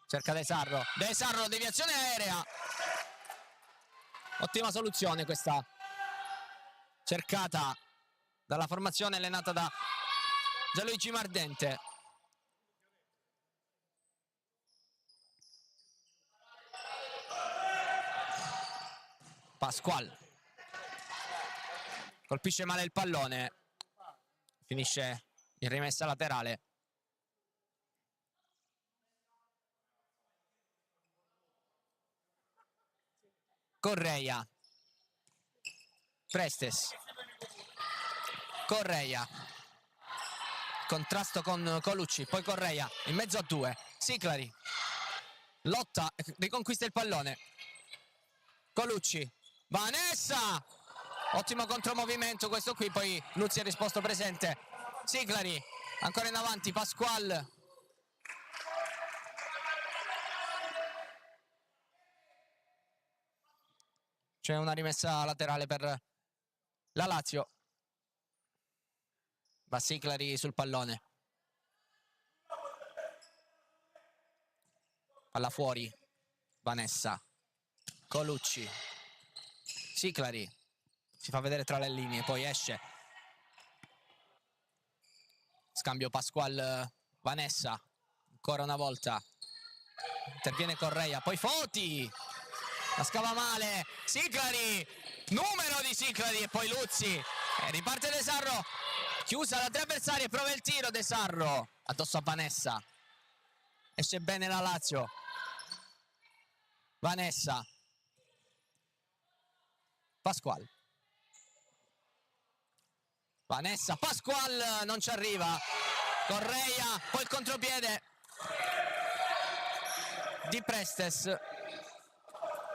cerca De Sarro, deviazione aerea, ottima soluzione questa cercata dalla formazione allenata da Gianluigi Mardente. Pasqual colpisce male il pallone, finisce in rimessa laterale. Correia, Prestes, Correia, contrasto con Colucci, poi Correia in mezzo a due, Siclari lotta, riconquista il pallone, Colucci, Vanessa, ottimo contromovimento questo qui, poi Luzzi ha risposto presente, Siclari ancora in avanti, Pasqual, c'è una rimessa laterale per la Lazio, va Siclari sul pallone, palla fuori, Vanessa, Colucci, Siclari si fa vedere tra le linee, poi esce, scambio Pasqual Vanessa, ancora una volta interviene Correia, poi Foti, la scava male, Siclari, numero di Siclari e poi Luzzi, e riparte De Sarro, chiusa da 3 avversari e prova il tiro De Sarro addosso a Vanessa, esce bene la Lazio, Vanessa, Pasqual, Vanessa, Pasqual non ci arriva, Correia, poi il contropiede di Prestes,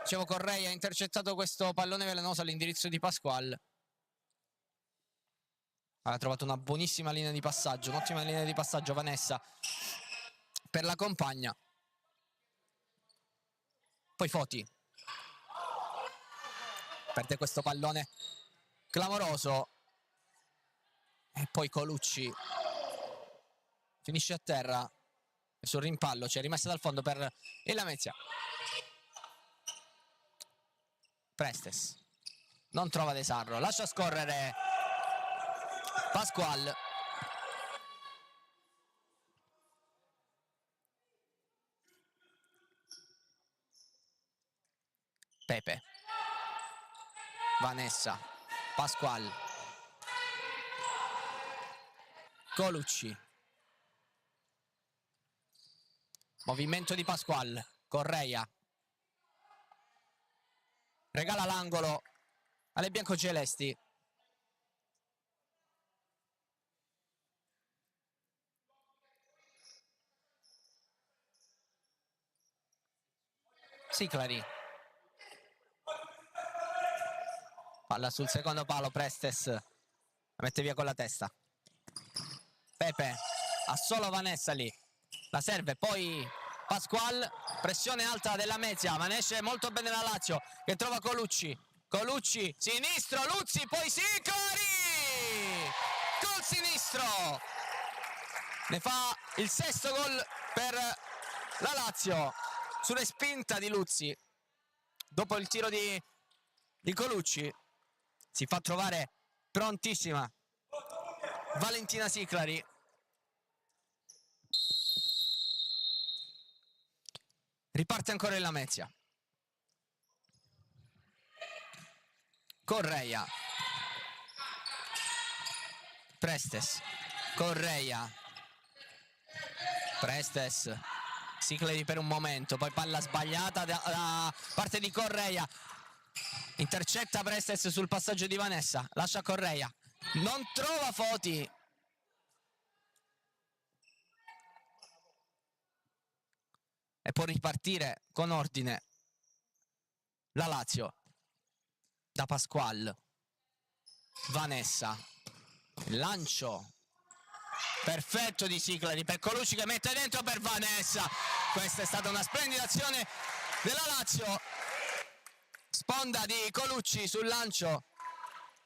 dicevo Correia ha intercettato questo pallone velenoso all'indirizzo di Pasqual, ha trovato una buonissima linea di passaggio, un'ottima linea di passaggio Vanessa per la compagna, poi Foti perde questo pallone clamoroso e poi Colucci finisce a terra sul rimpallo, c'è rimessa dal fondo per il Lamezia. Prestes non trova De Sarro, lascia scorrere Pasqual, Pepe, Vanessa, Pasqual, Colucci, movimento di Pasqual, Correia, regala l'angolo alle biancocelesti, Siclari, palla sul secondo palo, Prestes la mette via con la testa, Pepe ha solo Vanessa lì, la serve poi Pasqual, pressione alta della Lamezia, ma ne esce molto bene la Lazio che trova Colucci, sinistro, Luzzi, poi Siclari col sinistro, ne fa il 6º gol per la Lazio sulle spinta di Luzzi. Dopo il tiro di Colucci si fa trovare prontissima Valentina Siclari. Riparte ancora il Lamezia. Correia. Prestes. Correia. Prestes. Siclari per un momento, poi palla sbagliata da parte di Correia. Intercetta Prestes sul passaggio di Vanessa. Lascia Correia. Non trova Foti. E può ripartire con ordine la Lazio. Da Pasqual. Vanessa. Lancio perfetto di Siclari per Colucci che mette dentro per Vanessa. Questa è stata una splendida azione della Lazio. Sponda di Colucci sul lancio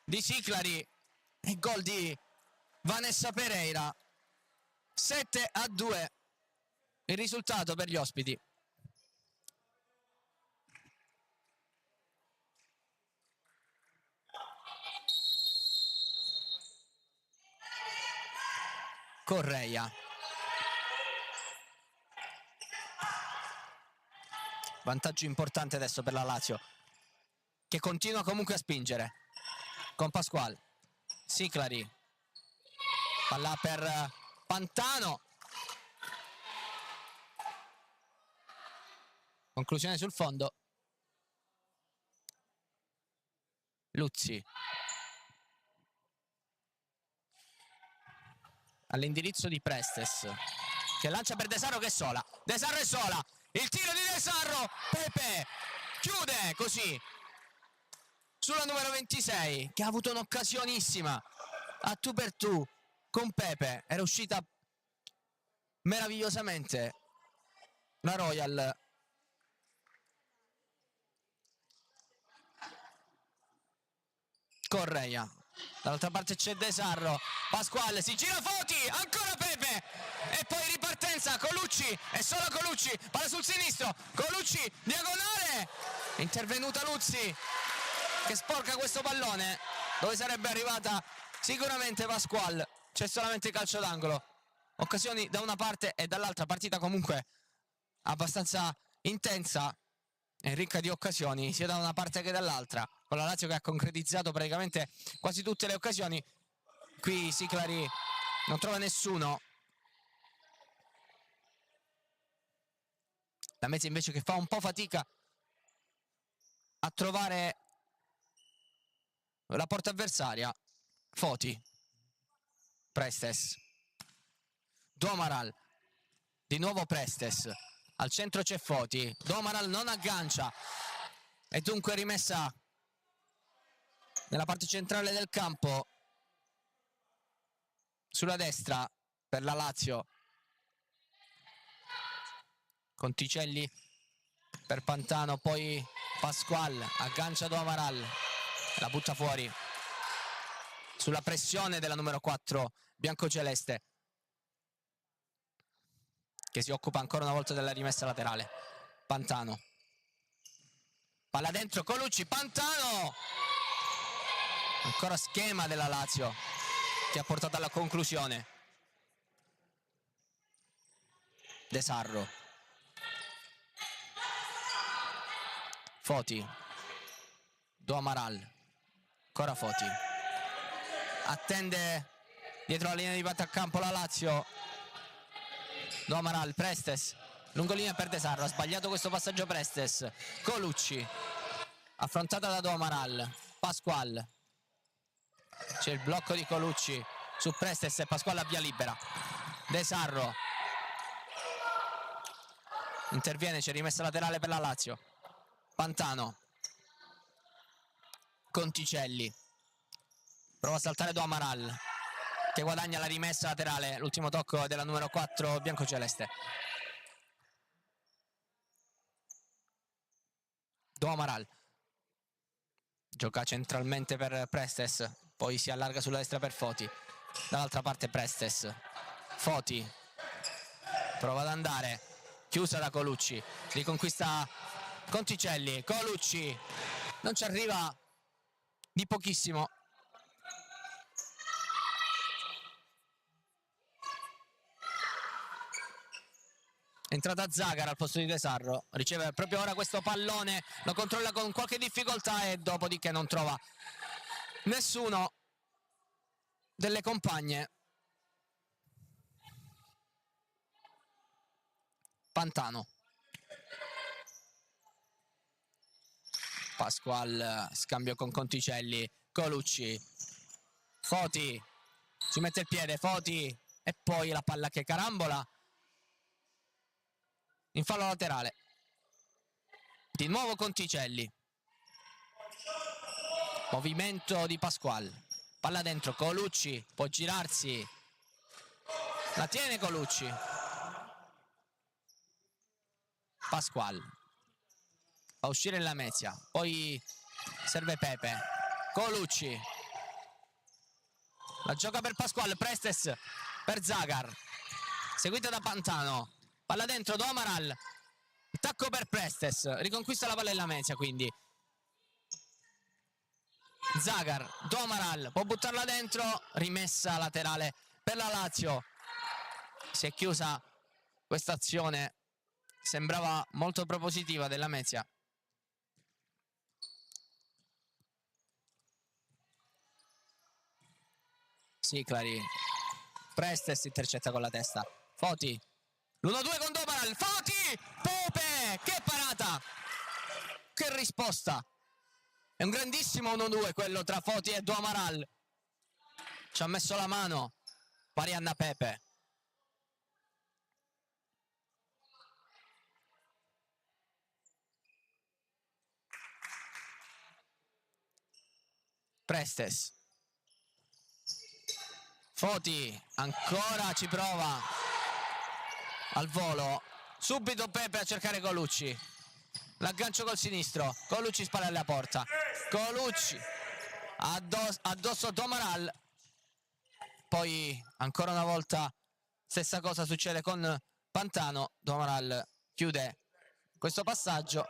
di Siclari e gol di Vanessa Pereira. 7-2 il risultato per gli ospiti. Correia. Vantaggio importante adesso per la Lazio, che continua comunque a spingere con Pasqual. Siclari. Palla per Pantano. Conclusione sul fondo. Luzzi. All'indirizzo di Prestes, che lancia per De Sarro che è sola. De Sarro è sola. Il tiro di De Sarro. Pepe chiude così sulla numero 26, che ha avuto un'occasionissima a tu per tu con Pepe. Era uscita meravigliosamente la Royal. Correia. Dall'altra parte c'è De Sarro. Pasquale si gira Foti. Ancora Pepe. E poi ripartenza. Colucci. È solo Colucci. Palla sul sinistro. Colucci. Diagonale. È intervenuta Luzzi, che sporca questo pallone dove sarebbe arrivata sicuramente Pasqual. C'è solamente calcio d'angolo. Occasioni da una parte e dall'altra. Partita comunque abbastanza intensa e ricca di occasioni sia da una parte che dall'altra, con la Lazio che ha concretizzato praticamente quasi tutte le occasioni. Qui Siclari non trova nessuno. La Lamezia invece che fa un po' fatica a trovare la porta avversaria. Foti. Prestes. Domaral. Di nuovo Prestes. Al centro c'è Foti. Domaral non aggancia. E dunque rimessa nella parte centrale del campo. Sulla destra per la Lazio. Conticelli per Pantano. Poi Pasqual. Aggancia Domaral. La butta fuori. Sulla pressione della numero 4 biancoceleste, che si occupa ancora una volta della rimessa laterale. Pantano. Palla dentro, Colucci, Pantano! Ancora schema della Lazio che ha portato alla conclusione. De Sarro. Foti. Domaral. Ancora Foti. Attende dietro la linea di battacampo la Lazio. Domaral, Prestes, lungolinea per De Sarro, ha sbagliato questo passaggio Prestes. Colucci, affrontata da Domaral. Pasqual. C'è il blocco di Colucci su Prestes e Pasqual a via libera. De Sarro. Interviene, c'è rimessa laterale per la Lazio. Pantano. Conticelli. Prova a saltare Domaral, che guadagna la rimessa laterale, l'ultimo tocco della numero 4 biancoceleste. Do Amaral gioca centralmente per Prestes, poi si allarga sulla destra per Foti, dall'altra parte Prestes, Foti prova ad andare, chiusa da Colucci, riconquista Conticelli, Colucci non ci arriva di pochissimo. Entrata Zagar al posto di De Sarro, riceve proprio ora questo pallone, lo controlla con qualche difficoltà e dopodiché non trova nessuno delle compagne. Pantano, Pasqual, scambio con Conticelli, Colucci, Foti, ci mette il piede, Foti e poi la palla che carambola in fallo laterale. Di nuovo Conticelli, movimento di Pasqual, palla dentro, Colucci può girarsi, la tiene Colucci, Pasqual fa uscire la Lamezia, poi serve Pepe, Colucci la gioca per Pasqual, Prestes per Zagar, seguita da Pantano, palla dentro, Do Amaral, attacco per Prestes, riconquista la palla in Lamezia, quindi Zagar, Do Amaral può buttarla dentro, rimessa laterale per la Lazio. Si è chiusa questa azione, sembrava molto propositiva della Lamezia. Sì, Clary, Prestes intercetta con la testa, Foti, l'1-2 con Do Amaral, Foti, Pepe, che parata, che risposta, è un grandissimo 1-2 quello tra Foti e Do Amaral, ci ha messo la mano Marianna Pepe. Prestes, Foti ancora ci prova al volo, subito Pepe a cercare Colucci, l'aggancio col sinistro, Colucci spalla alla porta, Colucci addosso Do Amaral, poi ancora una volta stessa cosa succede con Pantano, Do Amaral chiude questo passaggio,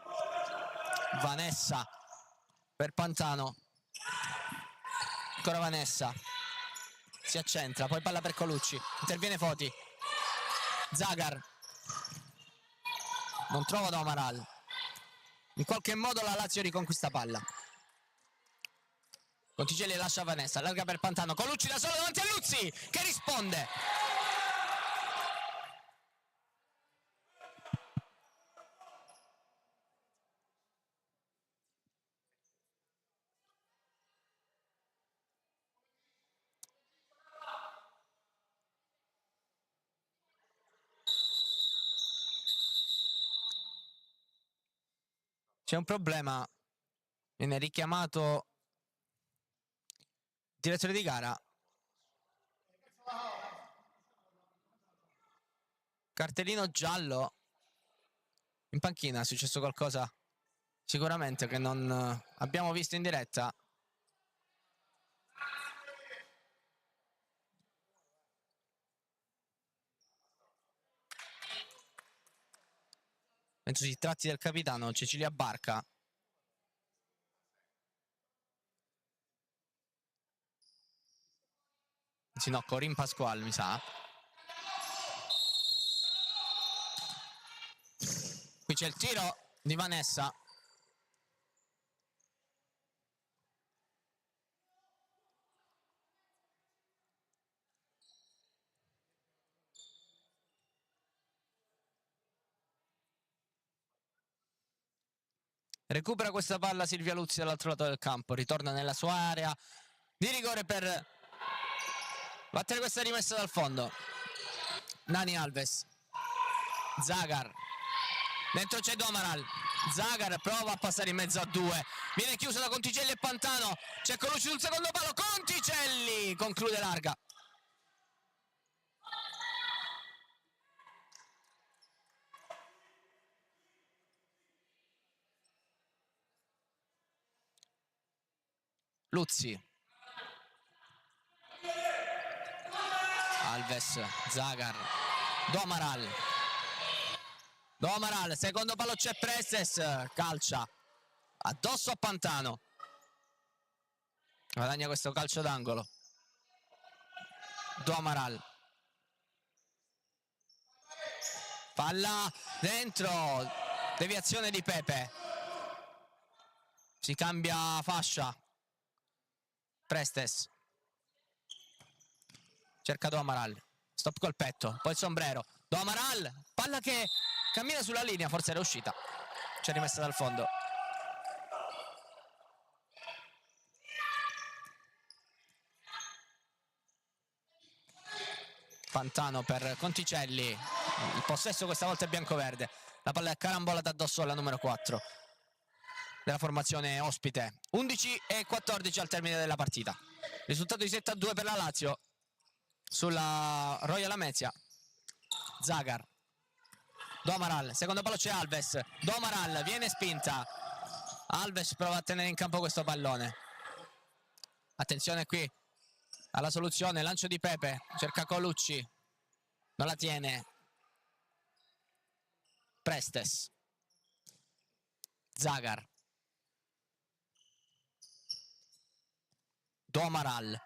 Vanessa per Pantano, ancora Vanessa, si accentra, poi palla per Colucci, interviene Foti, Zagar non trova Do Amaral, in qualche modo la Lazio riconquista palla, Conticelli lascia Vanessa, allarga per Pantano, Colucci da solo davanti a Luzzi che risponde, c'è un problema, viene richiamato il direttore di gara, cartellino giallo, in panchina è successo qualcosa sicuramente che non abbiamo visto in diretta. Penso si tratti del capitano Cecilia Barca. Sì, no, Corin Pasqual mi sa. Qui c'è il tiro di Vanessa. Recupera questa palla Silvia Luzzi dall'altro lato del campo, ritorna nella sua area di rigore per battere questa rimessa dal fondo. Nani Alves, Zagar, dentro c'è Do Amaral, Zagar prova a passare in mezzo a due, viene chiuso da Conticelli e Pantano, c'è Colucci sul secondo palo, Conticelli conclude larga. Luzzi, Alves, Zagar, Domaral, secondo palo c'è Prestes, calcia addosso a Pantano, guadagna questo calcio d'angolo. Domaral, palla dentro, deviazione di Pepe, si cambia fascia. Prestes cerca Domaral, stop col petto, poi il sombrero. Domaral, palla che cammina sulla linea, forse era uscita, c'è rimessa dal fondo. Pantano per Conticelli, il possesso questa volta è biancoverde, la palla è carambolata addosso alla numero 4 della formazione ospite. 11:14 al termine della partita, risultato di 7-2 per la Lazio sulla Royal Lamezia. Zagar, Domaral, secondo palo c'è Alves, Domaral, viene spinta, Alves prova a tenere in campo questo pallone, attenzione qui alla soluzione, lancio di Pepe, cerca Colucci, non la tiene. Prestes, Zagar, Domaral,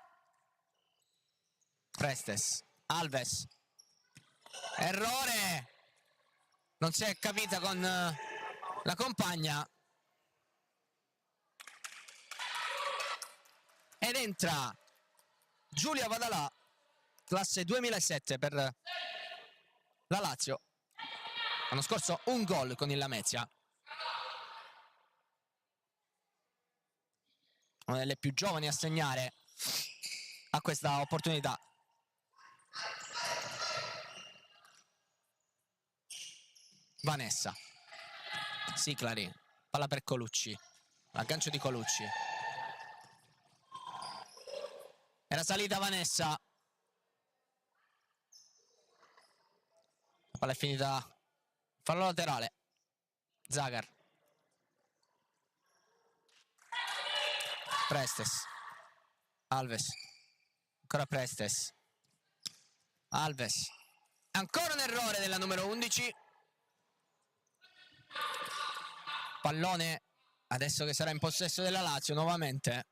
Prestes, Alves, errore, non si è capita con la compagna ed entra Giulia Vadalà, classe 2007 per la Lazio, l'anno scorso un gol con il Lamezia, una delle più giovani a segnare a questa opportunità. Vanessa, Siclari, palla per Colucci, l'aggancio di Colucci, era salita Vanessa, la palla è finita, fallo laterale. Zagar, Prestes, Alves, ancora Prestes, Alves, ancora un errore della numero 11, pallone adesso che sarà in possesso della Lazio nuovamente.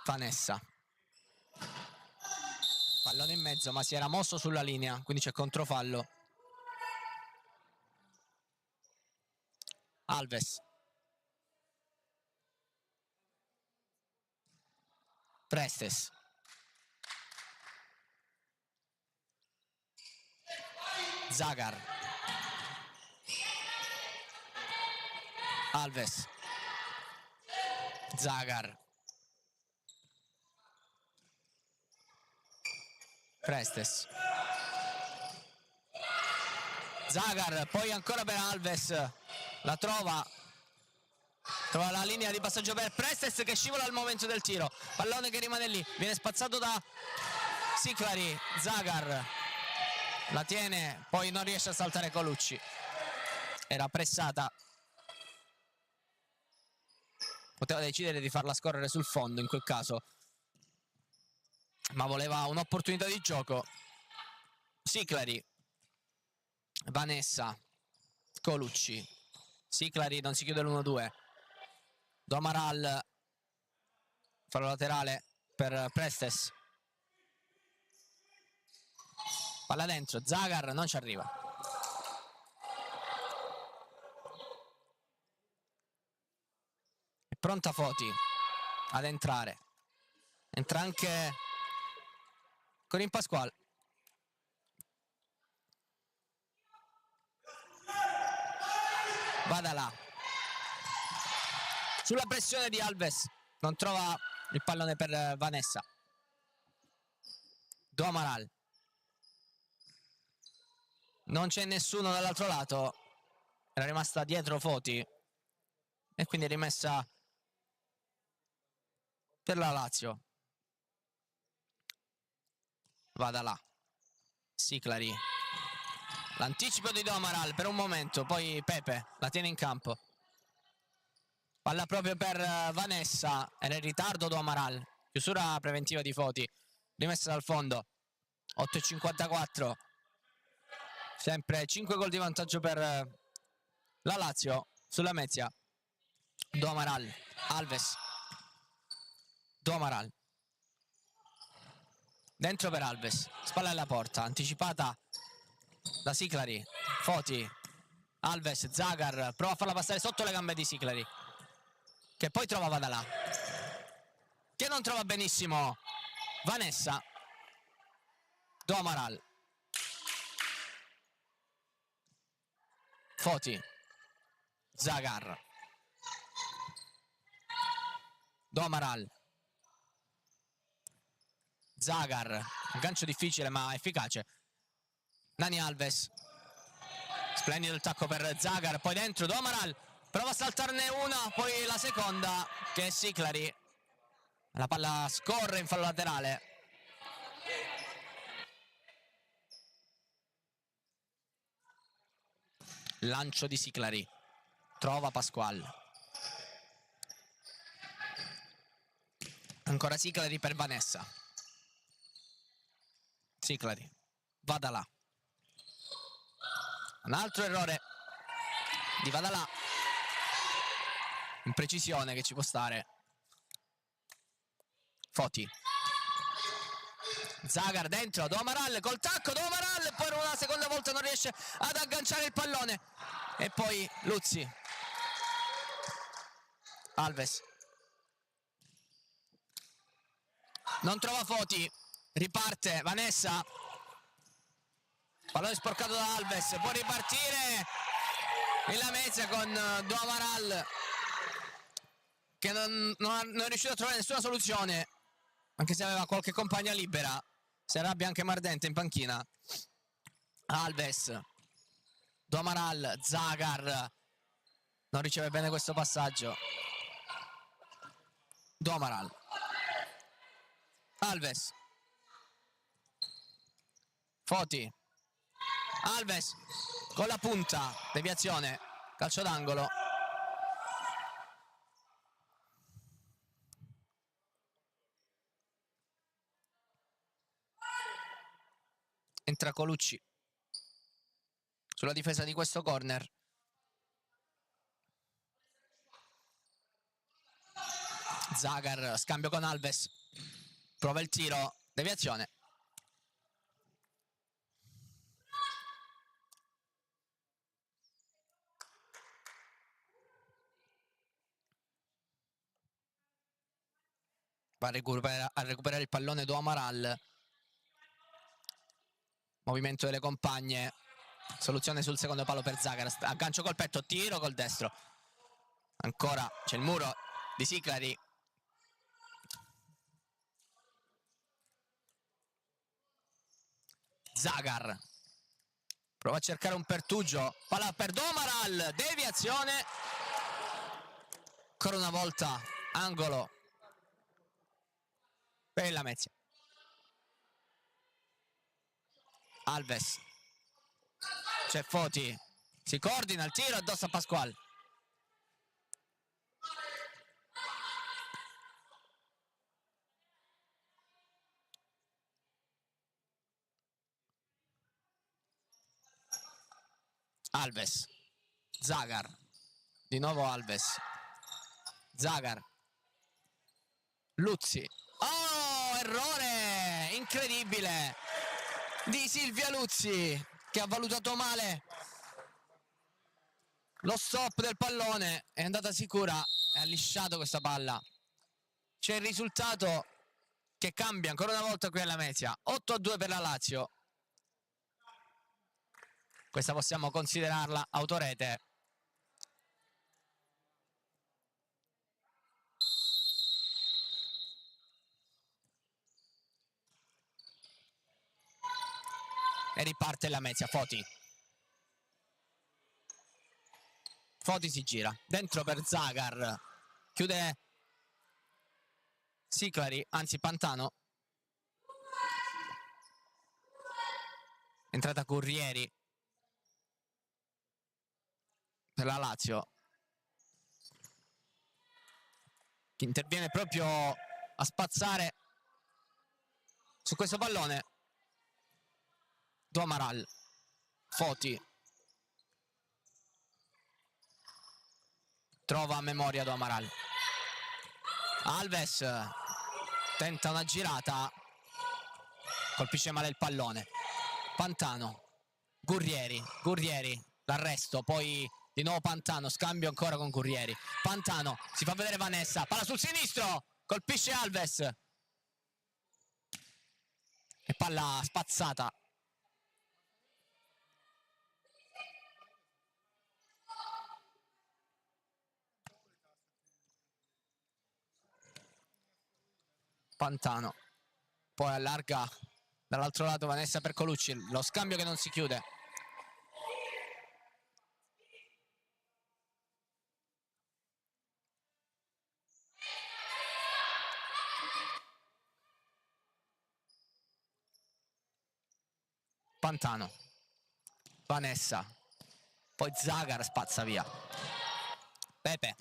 Vanessa, pallone in mezzo ma si era mosso sulla linea, quindi c'è controfallo. Alves, Prestes, Zagar, Alves, Zagar, Prestes, Zagar, poi ancora per Alves, la trova la linea di passaggio per Prestes che scivola al momento del tiro, pallone che rimane lì, viene spazzato da Siclari, Zagar la tiene, poi non riesce a saltare Colucci, era pressata, poteva decidere di farla scorrere sul fondo in quel caso, ma voleva un'opportunità di gioco. Siclari, Vanessa, Colucci, Siclari non si chiude l'1-2, Domaral, fallo laterale per Prestes, palla dentro, Zagar non ci arriva. È pronta Foti ad entrare, entra anche Corinne Pasquale. Vadalà, sulla pressione di Alves, non trova il pallone per Vanessa. Domaral, non c'è nessuno dall'altro lato, era rimasta dietro Foti e quindi è rimessa per la Lazio. Vadalà, Siclari, L'anticipo di Do Amaral per un momento, poi Pepe la tiene in campo. Palla proprio per Vanessa, era in ritardo Do Amaral. Chiusura preventiva di Foti, rimessa dal fondo. 8,54. Sempre 5 gol di vantaggio per la Lazio sulla Lamezia. Do Amaral, Alves. Do Amaral. Dentro per Alves, spalla alla porta, anticipata da Siclari. Foti, Alves, Zagar, prova a farla passare sotto le gambe di Siclari, che poi trova Vadalà, che non trova benissimo Vanessa. Do Amaral. Foti, Zagar, Do Amaral, Zagar, aggancio difficile ma efficace. Dani Alves, splendido il tacco per Zagar, poi dentro Do Amaral, prova a saltarne una, poi la seconda che è Siclari. La palla scorre in fallo laterale. Lancio di Siclari, trova Pasqual. Ancora Siclari per Vanessa. Siclari, Vadalà. Un altro errore di Vadalà. Imprecisione che ci può stare. Foti. Zagar dentro, Do Amaral col tacco, Do Amaral poi una seconda volta non riesce ad agganciare il pallone. E poi Luzzi. Alves. Non trova Foti. Riparte Vanessa. Pallone sporcato da Alves. Può ripartire in Lamezia con Do Amaral, che non è riuscito a trovare nessuna soluzione, anche se aveva qualche compagna libera. Si arrabbia anche Mardente in panchina. Alves, Do Amaral, Zagar non riceve bene questo passaggio. Do Amaral, Alves, Foti, Alves con la punta, deviazione, calcio d'angolo. Entra Colucci sulla difesa di questo corner. Zagar, scambio con Alves, prova il tiro, deviazione. Va a recuperare il pallone Do Amaral. Movimento delle compagne. Soluzione sul secondo palo per Zagar. Aggancio col petto, tiro col destro. Ancora c'è il muro di Siclari. Zagar prova a cercare un pertugio. Palla per Do Amaral. Deviazione. Ancora una volta angolo per la Lamezia. Alves, c'è Foti, si coordina il tiro addosso a Pasqual. Alves, Zagar, di nuovo Alves, Zagar, Luzzi. Oh, errore incredibile di Silvia Luzzi, che ha valutato male lo stop del pallone, è andata sicura e ha lisciato questa palla. C'è il risultato che cambia ancora una volta qui alla Lamezia. 8-2 per la Lazio. Questa possiamo considerarla autorete. E riparte la Lamezia. Foti. Foti si gira. Dentro per Zagar. Chiude Siclari, anzi Pantano. Entrata Currieri. per la Lazio, che interviene proprio a spazzare su questo pallone. Do Amaral, Foti, trova a memoria Do Amaral, Alves tenta una girata, colpisce male il pallone. Pantano, Gurrieri, l'arresto, poi di nuovo Pantano, scambio ancora con Gurrieri. Pantano, si fa vedere Vanessa, palla sul sinistro, colpisce Alves. E palla spazzata. Pantano, poi allarga dall'altro lato Vanessa per Colucci, lo scambio che non si chiude. Pantano, Vanessa, poi Zagar spazza via. Pepe,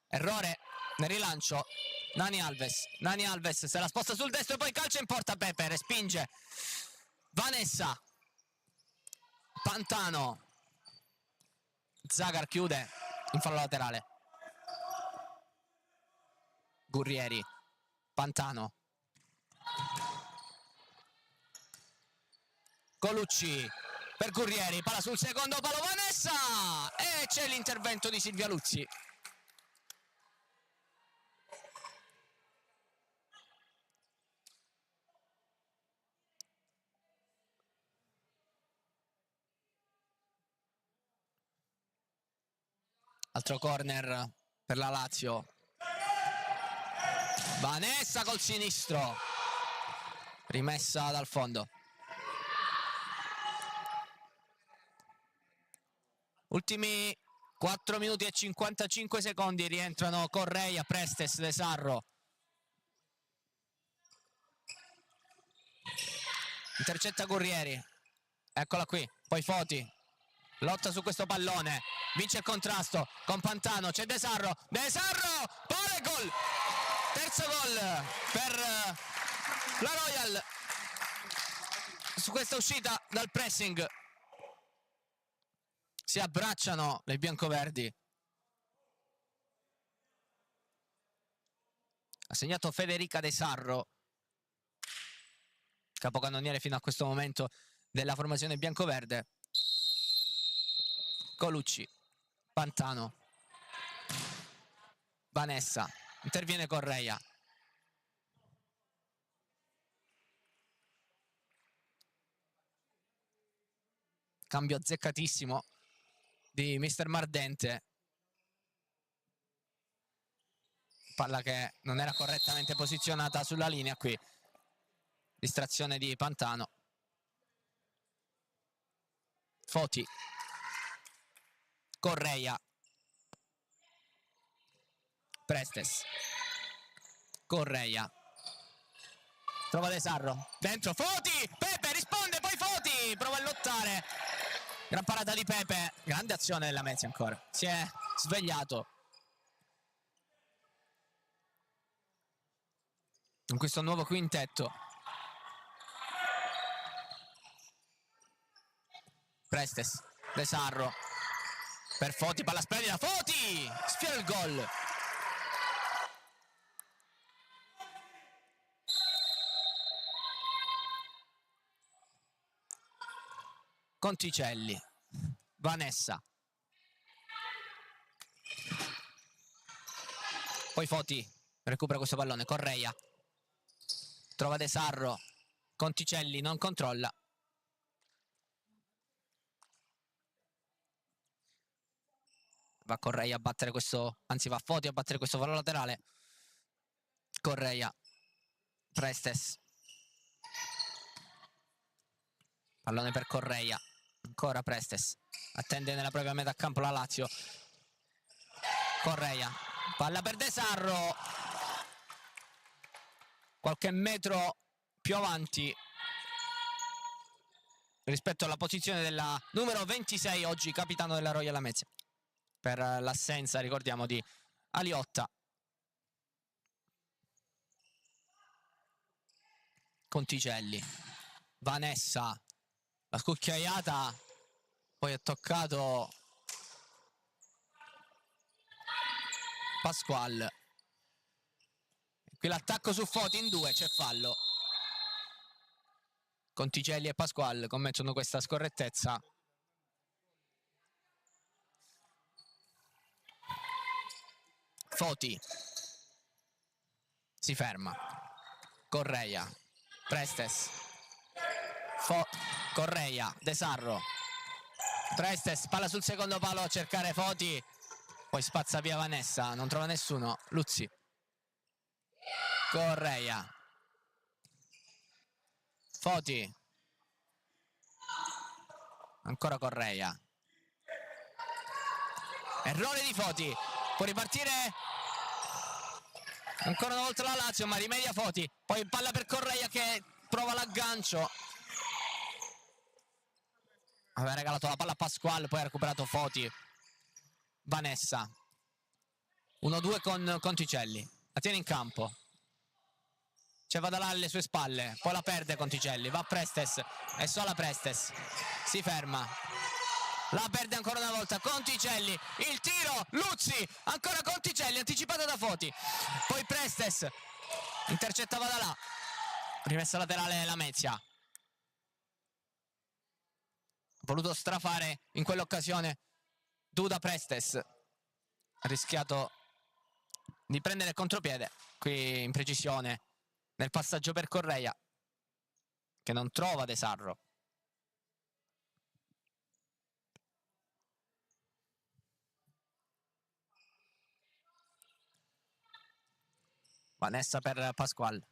errore nel rilancio. Dani Alves se la sposta sul destro e poi calcia in porta. Pepe respinge Vanessa. Pantano, Zagar chiude in fallo laterale. Gurrieri, Pantano, Colucci per Gurrieri, palla sul secondo palo, Vanessa, e c'è l'intervento di Silvia Luzzi. Altro corner per la Lazio. Vanessa col sinistro, rimessa dal fondo. Ultimi 4 minuti e 55 secondi, rientrano Correia, Prestes, De Sarro. Intercetta Gurrieri, eccola qui, poi Foti, lotta su questo pallone, vince il contrasto con Pantano, c'è De Sarro, poi gol! Terzo gol per la Royal su questa uscita dal pressing. Si abbracciano le biancoverdi. Ha segnato Federica De Sarro, capocannoniere fino a questo momento della formazione biancoverde. Colucci, Pantano, Vanessa, interviene Correia. Cambio azzeccatissimo di mister Mardente. Palla che non era correttamente posizionata sulla linea qui. Distrazione di Pantano. Foti, Correia, Prestes, Correia, trova De Sarro, dentro Foti, Pepe risponde, poi Foti prova a lottare, gran parata di Pepe, grande azione della Mezzi ancora, si è svegliato in questo nuovo quintetto. Prestes, De Sarro per Foti, palla splendida, Foti sfiora il gol. Conticelli, Vanessa, poi Foti recupera questo pallone, Correia trova De Sarro, Conticelli non controlla, va Correia a battere questo, anzi va Foti a battere questo fallo laterale. Correia, Prestes, pallone per Correia, ancora Prestes, attende nella propria metà campo la Lazio. Correia, palla per De Sarro, qualche metro più avanti rispetto alla posizione della numero 26, oggi capitano della Royal Lamezia, per l'assenza, ricordiamo, di Aliotta. Conticelli, Vanessa, la scucchiaiata, poi è toccato Pasquale. Qui l'attacco su Foti in due, c'è fallo. Conticelli e Pasquale commettono questa scorrettezza. Foti si ferma. Correia, Prestes, Correia, De Sarro, Prestes, palla sul secondo palo a cercare Foti, poi spazza via Vanessa, non trova nessuno. Luzzi, Correia, Foti, ancora Correia, errore di Foti, può ripartire ancora una volta la Lazio, ma rimedia Foti, poi palla per Correia che prova l'aggancio, aveva regalato la palla a Pasquale, poi ha recuperato Foti. Vanessa, 1-2 con Conticelli, la tiene in campo, c'è Vadalà alle sue spalle, poi la perde Conticelli, va Prestes, è sola Prestes, si ferma, la perde ancora una volta Conticelli, il tiro, Luzzi, ancora Conticelli, anticipato da Foti, poi Prestes, intercetta Vadalà, rimessa laterale Lamezia, ha voluto strafare in quell'occasione Duda. Prestes ha rischiato di prendere il contropiede, qui in precisione nel passaggio per Correia che non trova De Sarro. Vanessa per Pasquale,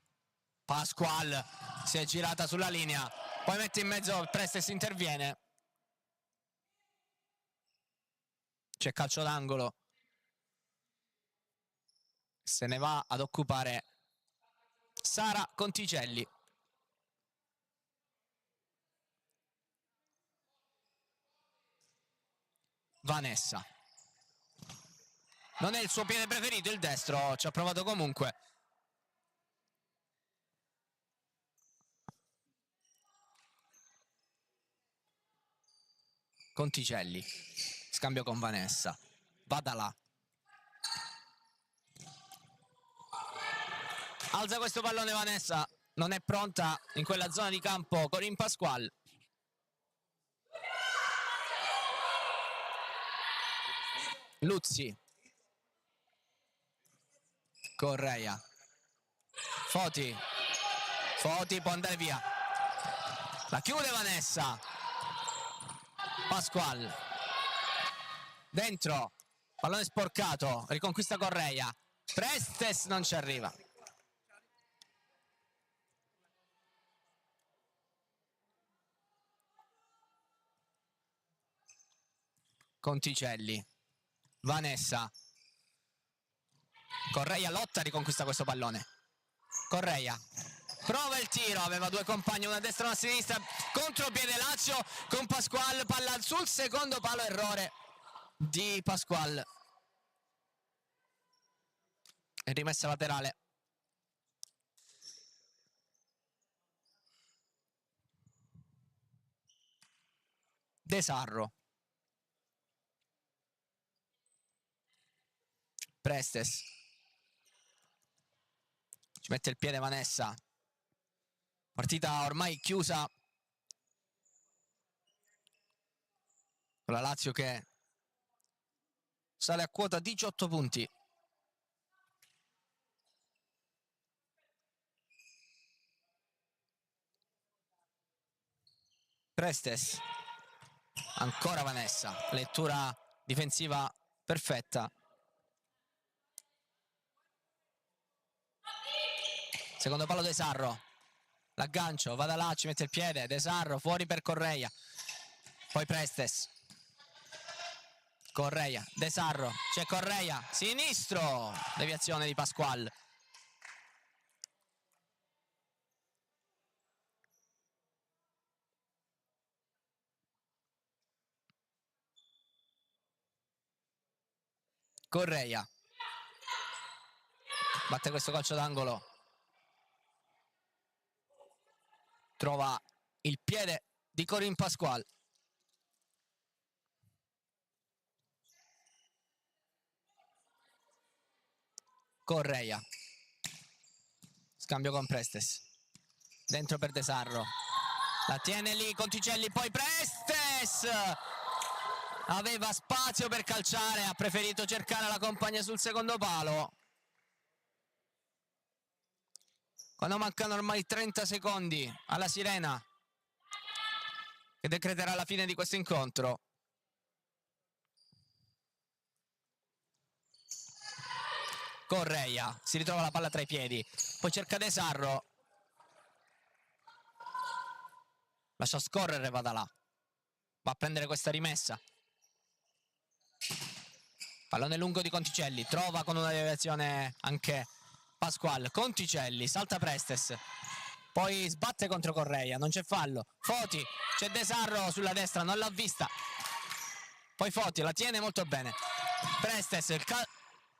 Pasquale si è girata sulla linea, poi mette in mezzo Prestes, interviene, c'è calcio d'angolo, se ne va ad occupare Sara Conticelli. Vanessa, non è il suo piede preferito il destro, ci ha provato comunque. Conticelli, scambio con Vanessa, Vadalà, alza questo pallone Vanessa, non è pronta in quella zona di campo Corinne Pasquale. Luzzi, Correia, Foti, Foti può andare via, la chiude Vanessa, Pasquale, dentro, pallone sporcato, riconquista Correia, Prestes non ci arriva. Conticelli, Vanessa, Correia lotta, riconquista questo pallone, Correia prova il tiro, aveva due compagni, una a destra e una a sinistra, contropiede Lazio con Pasquale, palla sul secondo palo, errore di Pasquale e rimessa laterale. De Sarro, Prestes, ci mette il piede Vanessa, partita ormai chiusa con la Lazio che sale a quota 18 punti. Prestes, ancora Vanessa, lettura difensiva perfetta. Secondo palo De Sarro, l'aggancio, Vadalà ci mette il piede, De Sarro fuori per Correia, poi Prestes, Correia, De Sarro, c'è Correia, sinistro, deviazione di Pasquale. Correia batte questo calcio d'angolo, trova il piede di Corinne Pasquale. Correia, scambio con Prestes, dentro per De Sarro, la tiene lì Conticelli, poi Prestes aveva spazio per calciare, ha preferito cercare la compagna sul secondo palo. Quando mancano ormai 30 secondi alla sirena che decreterà la fine di questo incontro. Correia si ritrova la palla tra i piedi, poi cerca De Sarro, lascia scorrere, va da là, va a prendere questa rimessa. Pallone lungo di Conticelli, trova con una deviazione anche Pasquale. Conticelli, salta Prestes, poi sbatte contro Correia, non c'è fallo. Foti, c'è De Sarro sulla destra, non l'ha vista, poi Foti la tiene molto bene. Prestes, il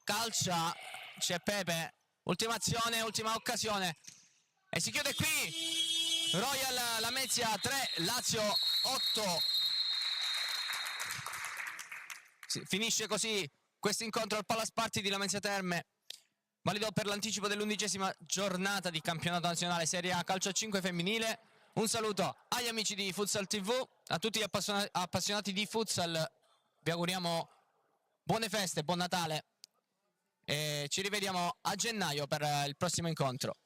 calcia, c'è Pepe, ultima azione, ultima occasione e si chiude qui. Royal Lamezia 3, Lazio 8. Finisce così questo incontro al Palace Party di Lamezia Terme, valido per l'anticipo dell'11ª giornata di campionato nazionale Serie A calcio a 5 femminile. Un saluto agli amici di Futsal TV, a tutti gli appassionati di futsal, vi auguriamo buone feste, buon Natale e ci rivediamo a gennaio per il prossimo incontro.